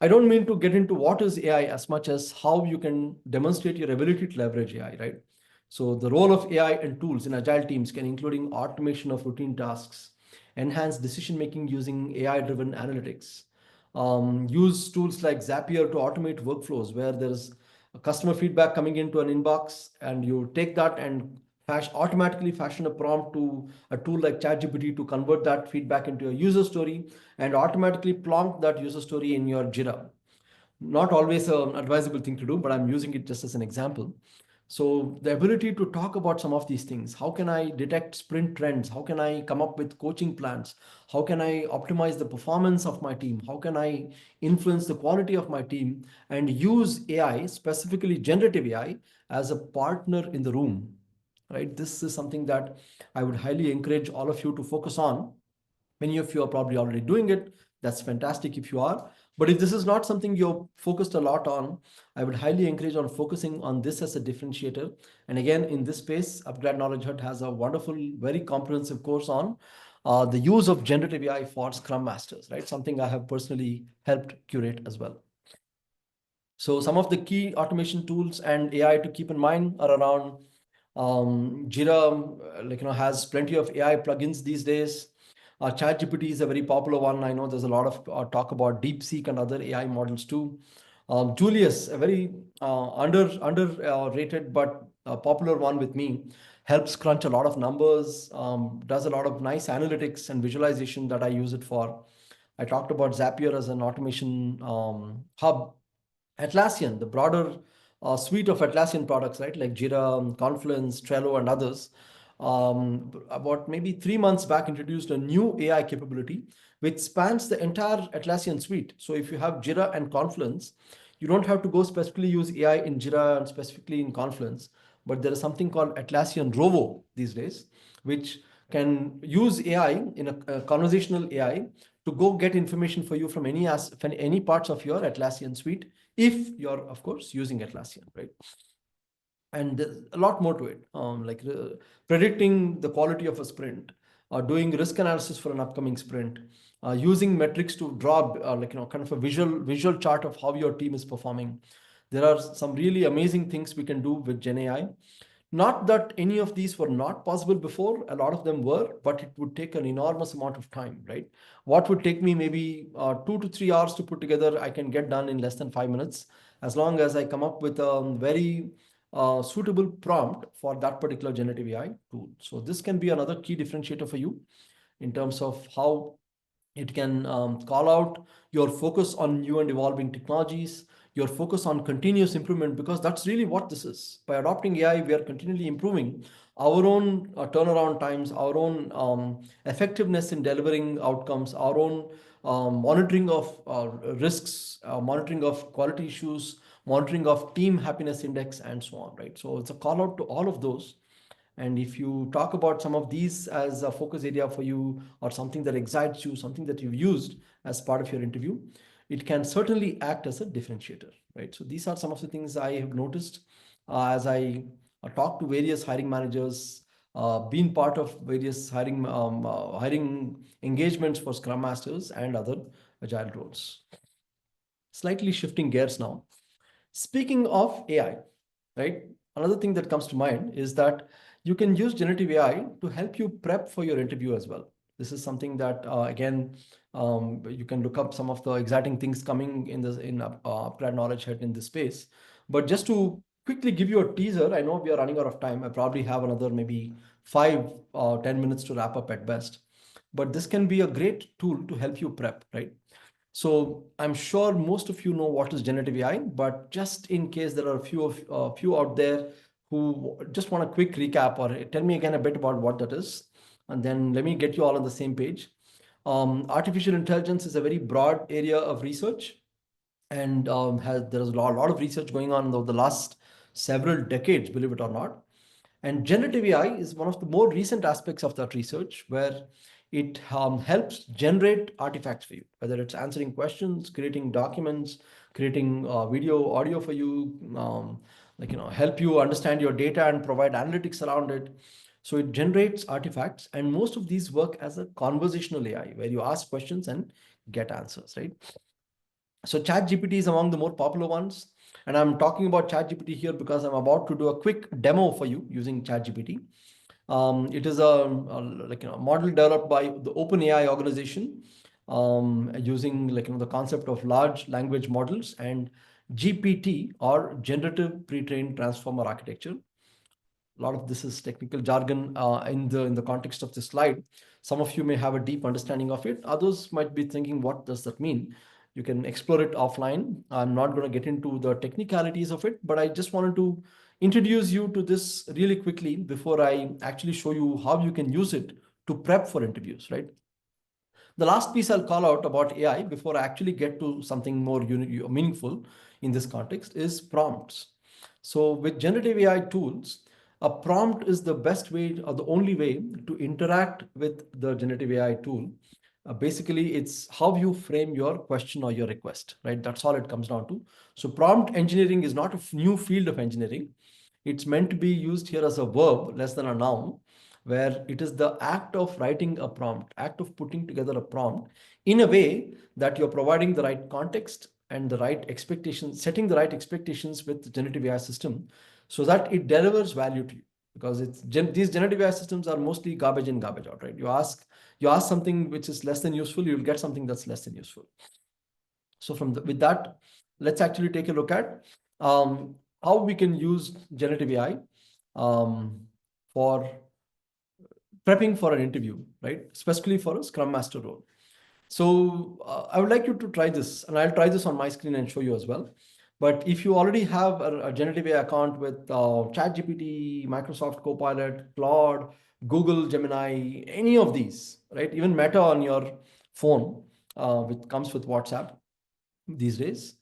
I don't mean to get into what is AI as much as how you can demonstrate your ability to leverage AI, right? So the role of AI and tools in agile teams can including automation of routine tasks, enhance decision making using AI-driven analytics, use tools like Zapier to automate workflows where there's a customer feedback coming into an inbox, and you take that and automatically fashion a prompt to a tool like ChatGPT to convert that feedback into a user story and automatically plonk that user story in your Jira. Not always an advisable thing to do, but I'm using it just as an example. So the ability to talk about some of these things, how can I detect sprint trends? How can I come up with coaching plans? How can I optimize the performance of my team? How can I influence the quality of my team and use AI, specifically generative AI, as a partner in the room, right? This is something that I would highly encourage all of you to focus on. Many of you are probably already doing it. That's fantastic if you are. But if this is not something you're focused a lot on, I would highly encourage on focusing on this as a differentiator. And again, in this space, upGrad KnowledgeHut has a wonderful, very comprehensive course on the use of generative AI for Scrum Masters, right? Something I have personally helped curate as well. So some of the key automation tools and AI to keep in mind are around Jira, has plenty of AI plugins these days. ChatGPT is a very popular one. I know there's a lot of talk about DeepSeek and other AI models too. Julius, a very underrated but popular one with me, helps crunch a lot of numbers, does a lot of nice analytics and visualization that I use it for. I talked about Zapier as an automation hub. Atlassian, the broader suite of Atlassian products, right, like Jira, Confluence, Trello, and others, about maybe 3 months back introduced a new AI capability which spans the entire Atlassian suite. So if you have Jira and Confluence, you don't have to go specifically use AI in Jira and specifically in Confluence, but there is something called Atlassian Rovo these days, which can use AI in a conversational AI to go get information for you from any parts of your Atlassian suite, if you're of course using Atlassian, right? And there's a lot more to it, predicting the quality of a sprint, doing risk analysis for an upcoming sprint, using metrics to draw kind of a visual chart of how your team is performing. There are some really amazing things we can do with Gen AI. Not that any of these were not possible before, a lot of them were, but it would take an enormous amount of time, right? What would take me maybe 2 to 3 hours to put together, I can get done in less than 5 minutes, as long as I come up with a very suitable prompt for that particular generative AI tool. So this can be another key differentiator for you in terms of how it can call out your focus on new and evolving technologies, your focus on continuous improvement, because that's really what this is. By adopting AI, we are continually improving our own turnaround times, our own effectiveness in delivering outcomes, our own monitoring of risks, monitoring of quality issues, monitoring of team happiness index, and so on, right? So it's a call out to all of those. And if you talk about some of these as a focus area for you, or something that excites you, something that you've used as part of your interview, it can certainly act as a differentiator, right? So these are some of the things I have noticed as I talk to various hiring managers, been part of various hiring engagements for Scrum Masters and other agile roles. Slightly shifting gears now. Speaking of AI, right? Another thing that comes to mind is that you can use generative AI to help you prep for your interview as well. This is something that again, you can look up some of the exciting things coming in this in upGrad KnowledgeHut in this space. But just to quickly give you a teaser, I know we are running out of time. I probably have another maybe 5 10 minutes to wrap up at best. But this can be a great tool to help you prep, right? So I'm sure most of you know what is generative AI, but just in case there are a few out there who just want a quick recap, or tell me again a bit about what that is, and then let me get you all on the same page. Artificial intelligence is a very broad area of research, and there's a lot of research going on over the last several decades, believe it or not. And generative AI is one of the more recent aspects of that research, where it helps generate artifacts for you, whether it's answering questions, creating documents, creating video, audio for you, help you understand your data and provide analytics around it. So it generates artifacts, and most of these work as a conversational AI, where you ask questions and get answers, right? So ChatGPT is among the more popular ones. And I'm talking about ChatGPT here because I'm about to do a quick demo for you using ChatGPT. It is a model developed by the OpenAI organization, using the concept of large language models and GPT, or generative pre-trained transformer architecture. A lot of this is technical jargon in the context of this slide. Some of you may have a deep understanding of it. Others might be thinking, what does that mean? You can explore it offline. I'm not going to get into the technicalities of it, but I just wanted to introduce you to this really quickly before I actually show you how you can use it to prep for interviews, right? The last piece I'll call out about AI before I actually get to something more meaningful in this context is prompts. So with generative AI tools, a prompt is the best way, or the only way, to interact with the generative AI tool. Basically, it's how you frame your question or your request, right? That's all it comes down to. So prompt engineering is not a new field of engineering. It's meant to be used here as a verb, less than a noun, where it is the act of writing a prompt, act of putting together a prompt in a way that you're providing the right context and the right expectations, setting the right expectations with the generative AI system, so that it delivers value to you. Because these generative AI systems are mostly garbage in, garbage out, right? You ask something which is less than useful, you'll get something that's less than useful. So with that, let's actually take a look at how we can use generative AI for prepping for an interview, right? Especially for a Scrum Master role. So I would like you to try this, and I'll try this on my screen and show you as well. But if you already have a generative AI account with ChatGPT, Microsoft Copilot, Claude, Google Gemini, any of these, right? Even Meta on your phone, which comes with WhatsApp these days,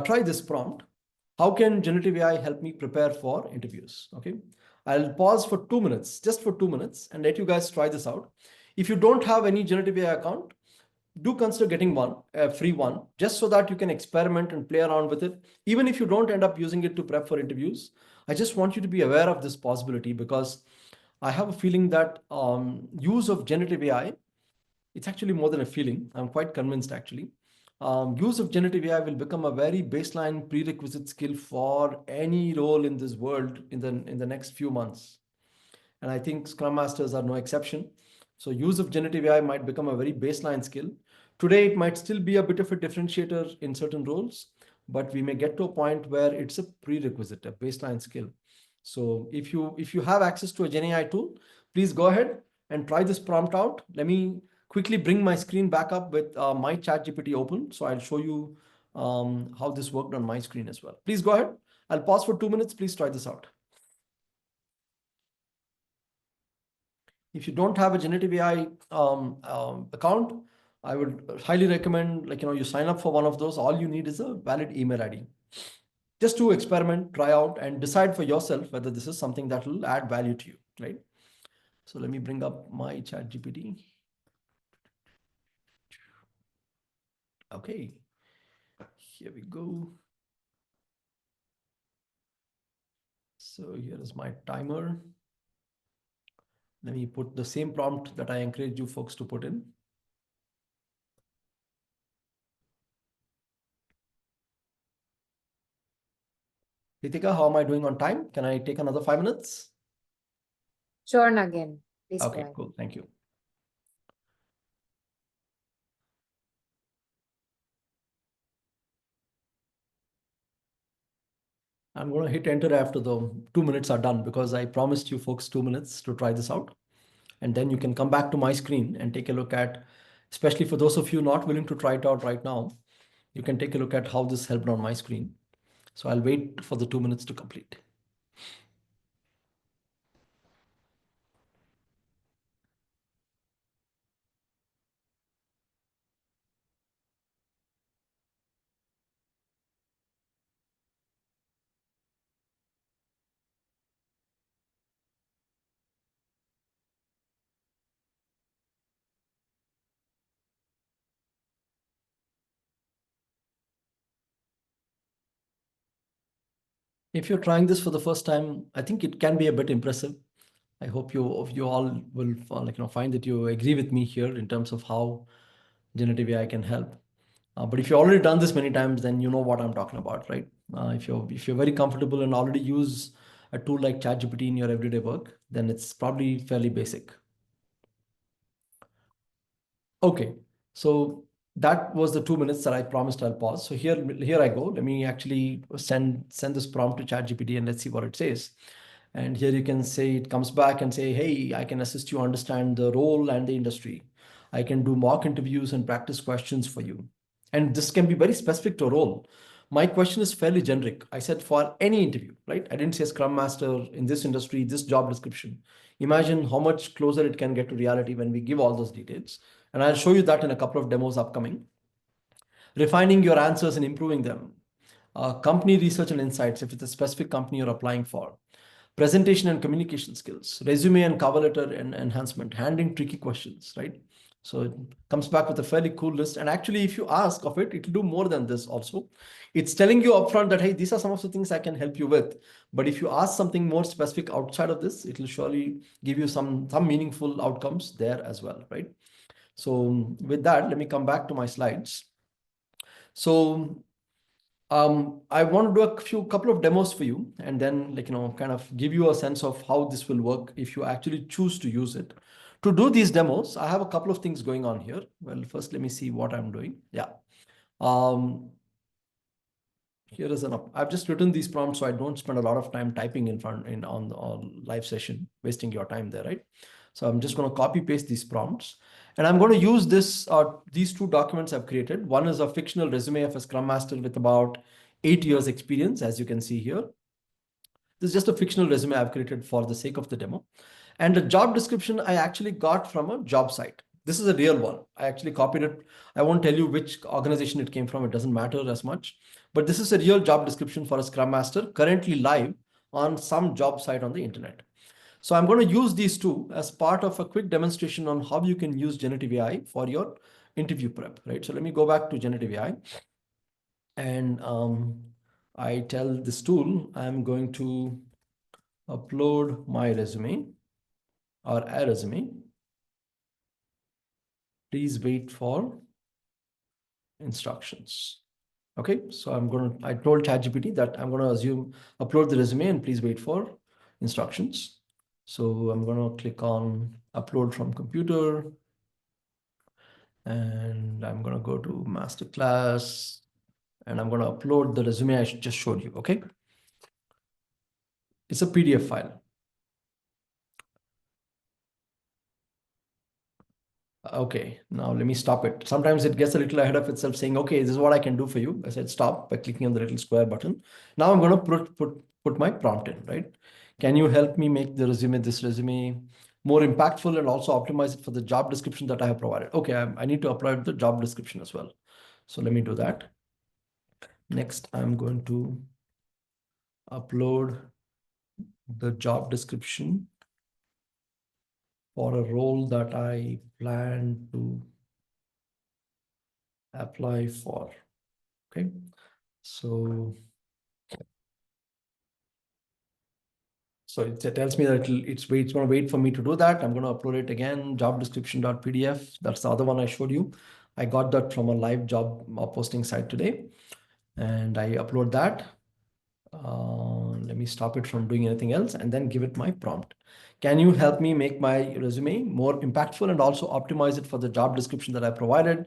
try this prompt. How can generative AI help me prepare for interviews? Okay. I'll pause for 2 minutes, just for 2 minutes, and let you guys try this out. If you don't have any generative AI account, do consider getting one, a free one, just so that you can experiment and play around with it. Even if you don't end up using it to prep for interviews, I just want you to be aware of this possibility, because I have a feeling that use of generative AI, it's actually more than a feeling. I'm quite convinced actually. Use of generative AI will become a very baseline prerequisite skill for any role in this world in the next few months. And I think Scrum Masters are no exception. So use of generative AI might become a very baseline skill. Today, it might still be a bit of a differentiator in certain roles, but we may get to a point where it's a prerequisite, a baseline skill. So if you have access to a Gen AI tool, please go ahead and try this prompt out. Let me quickly bring my screen back up with my ChatGPT open. So I'll show you how this worked on my screen as well. Please go ahead. I'll pause for 2 minutes. Please try this out. If you don't have a generative AI account, I would highly recommend, you sign up for one of those. All you need is a valid email ID. Just to experiment, try out, and decide for yourself whether this is something that will add value to you, right? So let me bring up my chat GPT. Okay, here we go. So here is my timer. Let me put the same prompt that I encourage you folks to put in. Ritika, how am I doing on time? Can I take another 5 minutes? Sure, Nagin. Please go Okay, ahead. cool. Thank you. I'm going to hit enter after the 2 minutes are done because I promised you folks 2 minutes to try this out. And then you can come back to my screen and take a look at, especially for those of you not willing to try it out right now, you can take a look at how this helped on my screen. So I'll wait for the 2 minutes to complete. If you're trying this for the first time, I think it can be a bit impressive. I hope you all will find that you agree with me here in terms of how generative AI can help. But if you've already done this many times, then you know what I'm talking about, right? If you're very comfortable and already use a tool like ChatGPT in your everyday work, then it's probably fairly basic. Okay, so that was the 2 minutes that I promised I'll pause. So here I go. Let me actually send this prompt to ChatGPT and let's see what it says. And here you can say, it comes back and say, hey, I can assist you understand the role and the industry. I can do mock interviews and practice questions for you. And this can be very specific to a role. My question is fairly generic. I said for any interview, right? I didn't say Scrum Master in this industry, this job description. Imagine how much closer it can get to reality when we give all those details. And I'll show you that in a couple of demos upcoming. Refining your answers and improving them. Company research and insights, if it's a specific company you're applying for. Presentation and communication skills, resume and cover letter and enhancement, handling tricky questions, right? So it comes back with a fairly cool list. And actually, if you ask of it, it'll do more than this also. It's telling you upfront that, hey, these are some of the things I can help you with. But if you ask something more specific outside of this, it'll surely give you some meaningful outcomes there as well, right? So with that, let me come back to my slides. So I want to do couple of demos for you and then kind of give you a sense of how this will work if you actually choose to use it. To do these demos, I have a couple of things going on here. Well, first, let me see what I'm doing. Yeah. Here is I've just written these prompts so I don't spend a lot of time typing on the live session, wasting your time there, right? So I'm just going to copy paste these prompts. And I'm going to use these two documents I've created. One is a fictional resume of a Scrum Master with about 8 years experience, as you can see here. This is just a fictional resume I've created for the sake of the demo. And the job description I actually got from a job site. This is a real one. I actually copied it. I won't tell you which organization it came from. It doesn't matter as much. But this is a real job description for a Scrum Master currently live on some job site on the internet. So I'm going to use these two as part of a quick demonstration on how you can use generative AI for your interview prep, right? So let me go back to generative AI. And I tell this tool, I'm going to upload my resume or a resume. Please wait for instructions. Okay, so I told ChatGPT that I'm going to upload the resume and please wait for instructions. So I'm going to click on upload from computer and I'm going to go to masterclass and I'm going to upload the resume I just showed you. Okay, it's a PDF file. Okay, now let me stop it. Sometimes it gets a little ahead of itself saying, okay, this is what I can do for you. I said stop by clicking on the little square button. Now I'm going to put my prompt in, right? Can you help me make this resume more impactful and also optimize it for the job description that I have provided? Okay, I need to upload the job description as well. So let me do that. Next, I'm going to upload the job description for a role that I plan to apply for. Okay, so it tells me that it's going to wait for me to do that. I'm going to upload it again, job description.pdf. That's the other one I showed you. I got that from a live job posting site today, and I upload that. Let me stop it from doing anything else and then give it my prompt. Can you help me make my resume more impactful and also optimize it for the job description that I provided?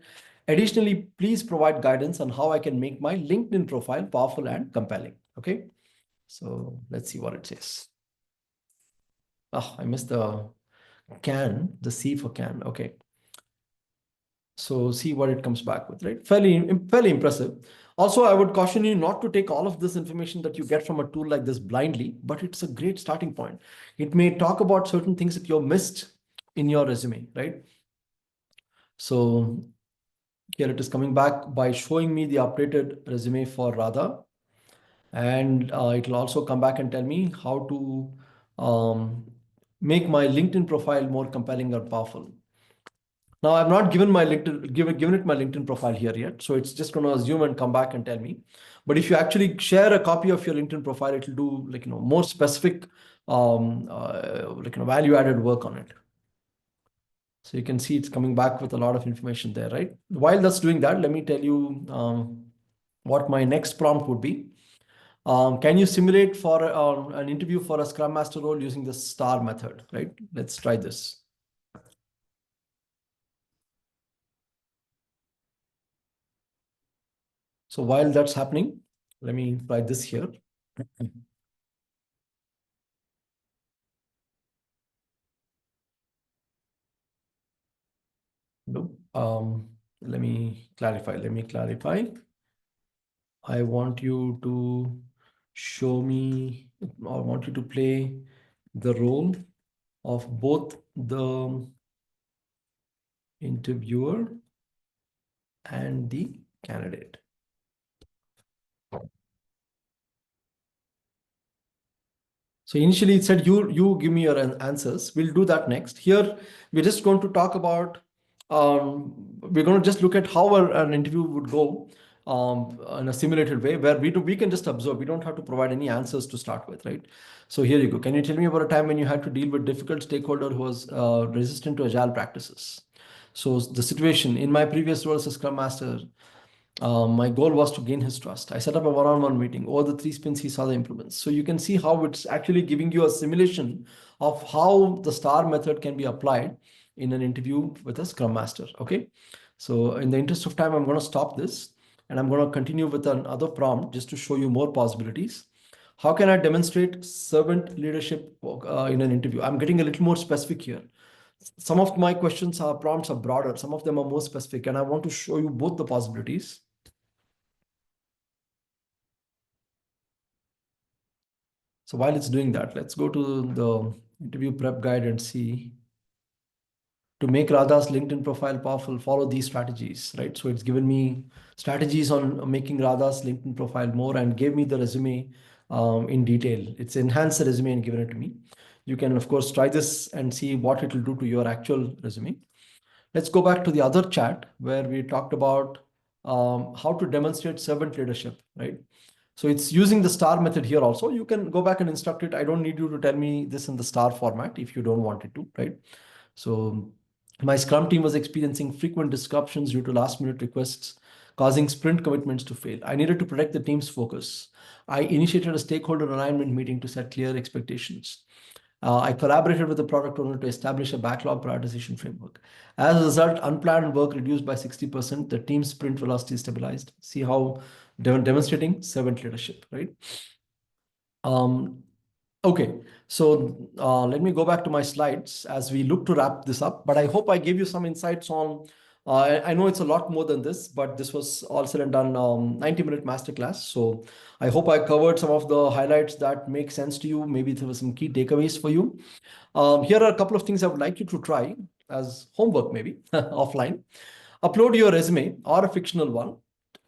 Additionally, please provide guidance on how I can make my LinkedIn profile powerful and compelling. Okay, so let's see what it says. Oh, I missed the the C for can. Okay. So see what it comes back with, right? Fairly impressive. Also, I would caution you not to take all of this information that you get from a tool like this blindly, but it's a great starting point. It may talk about certain things that you've missed in your resume, right? So here it is coming back by showing me the updated resume for Radha. And it will also come back and tell me how to make my LinkedIn profile more compelling or powerful. Now I've not given my given it my LinkedIn profile here yet. So it's just going to assume and come back and tell me. But if you actually share a copy of your LinkedIn profile, it will do more specific value added work on it. So you can see it's coming back with a lot of information there, right? While that's doing that, let me tell you what my next prompt would be. Can you simulate for an interview for a Scrum Master role using the STAR method, right? Let's try this. So while that's happening, let me try this here. No, let me clarify. I want you to show me, or I want you to play the role of both the interviewer and the candidate. So initially it said, you give me your answers. We'll do that next. Here, we're just going to talk about, we're going to just look at how an interview would go in a simulated way where we can just observe. We don't have to provide any answers to start with, right? So here you go. Can you tell me about a time when you had to deal with difficult stakeholder who was resistant to agile practices? So the situation in my previous role as a Scrum Master, my goal was to gain his trust. I set up a one-on-one meeting. Over the 3 sprints, he saw the improvements. So you can see how it's actually giving you a simulation of how the STAR method can be applied in an interview with a Scrum Master. Okay. So in the interest of time, I'm going to stop this and I'm going to continue with another prompt just to show you more possibilities. How can I demonstrate servant leadership in an interview? I'm getting a little more specific here. Some of my prompts are broader. Some of them are more specific, and I want to show you both the possibilities. So while it's doing that, let's go to the interview prep guide and see. To make Radha's LinkedIn profile powerful, follow these strategies, right? So it's given me strategies on making Radha's LinkedIn profile more and gave me the resume in detail. It's enhanced the resume and given it to me. You can, of course, try this and see what it will do to your actual resume. Let's go back to the other chat where we talked about how to demonstrate servant leadership, right? So it's using the STAR method here also. You can go back and instruct it. I don't need you to tell me this in the STAR format if you don't want it to, right? So my Scrum team was experiencing frequent disruptions due to last minute requests, causing sprint commitments to fail. I needed to protect the team's focus. I initiated a stakeholder alignment meeting to set clear expectations. I collaborated with the product owner to establish a backlog prioritization framework. As a result, unplanned work reduced by 60%. The team's sprint velocity stabilized. See how demonstrating servant leadership, right? Okay, so let me go back to my slides as we look to wrap this up. But I hope I gave you some insights on. I know it's a lot more than this, but this was all said and done 90-minute masterclass. So I hope I covered some of the highlights that make sense to you. Maybe there were some key takeaways for you. Here are a couple of things I would like you to try as homework, maybe offline. Upload your resume or a fictional one,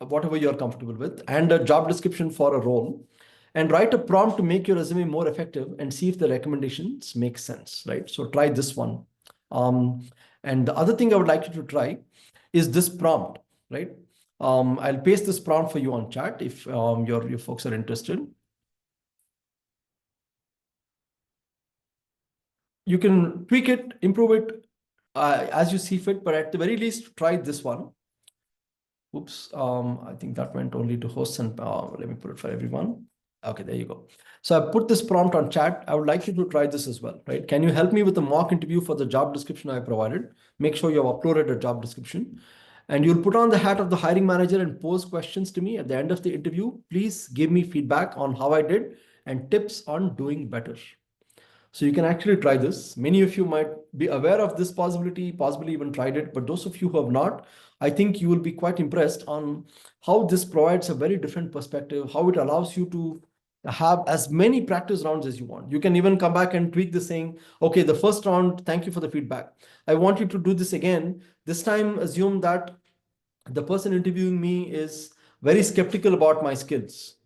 whatever you're comfortable with, and a job description for a role, and write a prompt to make your resume more effective and see if the recommendations make sense, right? So try this one. And the other thing I would like you to try is this prompt, right? I'll paste this prompt for you on chat if your folks are interested. You can tweak it, improve it as you see fit, but at the very least, try this one. Oops, I think that went only to hosts, and let me put it for everyone. Okay, there you go. So I put this prompt on chat. I would like you to try this as well, right? Can you help me with a mock interview for the job description I provided? Make sure you have uploaded a job description. And you'll put on the hat of the hiring manager and pose questions to me at the end of the interview. Please give me feedback on how I did and tips on doing better. So you can actually try this. Many of you might be aware of this possibility, possibly even tried it, but those of you who have not, I think you will be quite impressed on how this provides a very different perspective, how it allows you to have as many practice rounds as you want. You can even come back and tweak the saying, okay, the first round, thank you for the feedback. I want you to do this again. This time, assume that the person interviewing me is very skeptical about my skills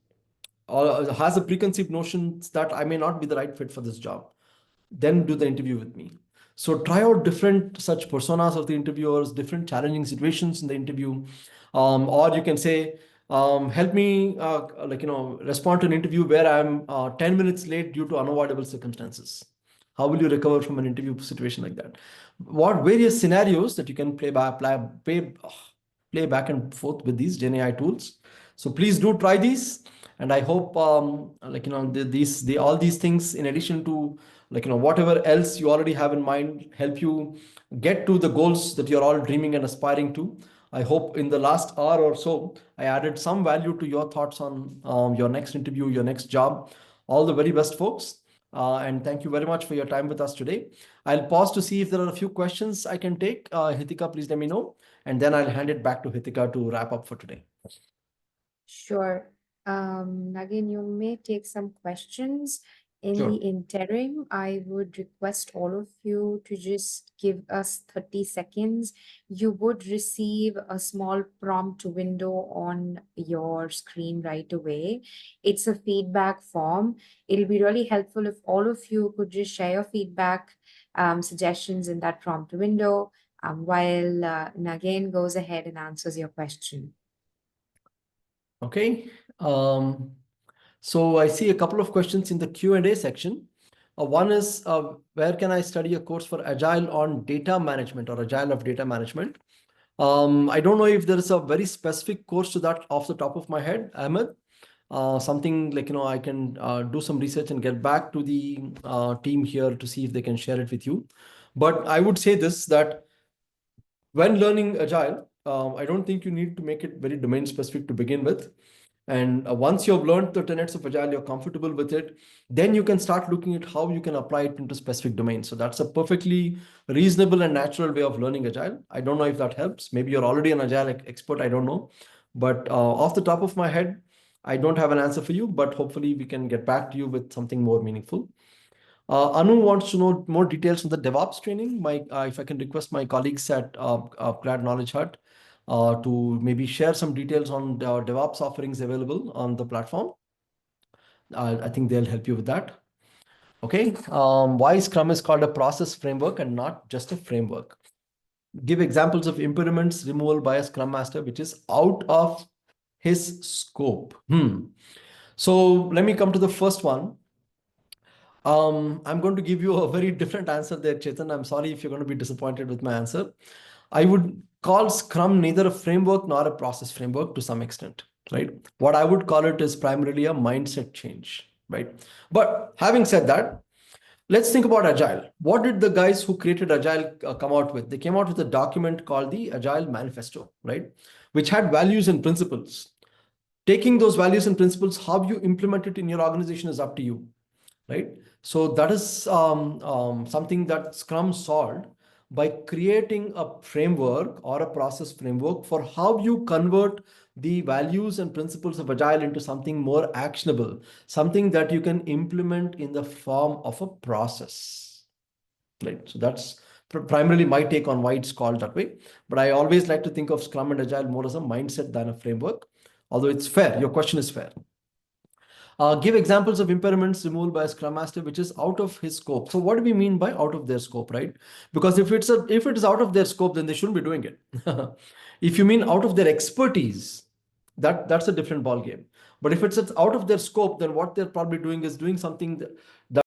or has a preconceived notion that I may not be the right fit for this job. Then do the interview with me. So try out different such personas of the interviewers, different challenging situations in the interview. Or you can say, help me respond to an interview where I'm 10 minutes late due to unavoidable circumstances. How will you recover from an interview situation like that? What various scenarios that you can play back and forth with these Gen AI tools. So please do try these. And I hope all these things, in addition to whatever else you already have in mind, help you get to the goals that you're all dreaming and aspiring to. I hope in the last hour or so I added some value to your thoughts on your next interview, your next job. All the very best, folks. And thank you very much for your time with us today. I'll pause to see if there are a few questions I can take. Hithika, please let me know, and then I'll hand it back to Hithika to wrap up for today. Sure. Again, you may take some questions. In Sure. the interim, I would request all of you to just give us 30 seconds. You would receive a small prompt window on your screen right away. It's a feedback form. It'll be really helpful if all of you could just share your feedback, suggestions in that prompt window, while Nagin goes ahead and answers your question. Okay. So I see a couple of questions in the Q&A section. One is, where can I study a course for Agile on data management or Agile of data management? I don't know if there is a very specific course to that off the top of my head, Ahmed. Something like, I can do some research and get back to the team here to see if they can share it with you. But I would say this, that when learning Agile, I don't think you need to make it very domain specific to begin with. And once you've learned the tenets of Agile, you're comfortable with it, then you can start looking at how you can apply it into specific domains. So that's a perfectly reasonable and natural way of learning Agile. I don't know if that helps. Maybe you're already an Agile expert, I don't know. But off the top of my head, I don't have an answer for you, but hopefully we can get back to you with something more meaningful. Anu wants to know more details on the DevOps training. If I can request my colleagues at upGrad KnowledgeHut to maybe share some details on the DevOps offerings available on the platform. I think they'll help you with that. Okay. Why Scrum is called a process framework and not just a framework? Give examples of impediments removal by a Scrum Master, which is out of his scope. So let me come to the first one. I'm going to give you a very different answer there, Chetan. I'm sorry if you're going to be disappointed with my answer. I would call Scrum neither a framework nor a process framework to some extent, right? What I would call it is primarily a mindset change, right? But having said that, let's think about Agile. What did the guys who created Agile come out with? They came out with a document called the Agile Manifesto, right? Which had values and principles. Taking those values and principles, how you implement it in your organization is up to you. right? So that is something that Scrum solved by creating a framework or a process framework for how you convert the values and principles of Agile into something more actionable, something that you can implement in the form of a process, right? So that's primarily my take on why it's called that way. But I always like to think of Scrum and Agile more as a mindset than a framework, although it's fair. Your question is fair. Give examples of impediments removed by a Scrum Master which is out of his scope. So what do we mean by out of their scope, right? Because if it is out of their scope, then they shouldn't be doing it. If you mean out of their expertise, that's a different ball game. But if it's out of their scope, then what they're probably doing is doing something that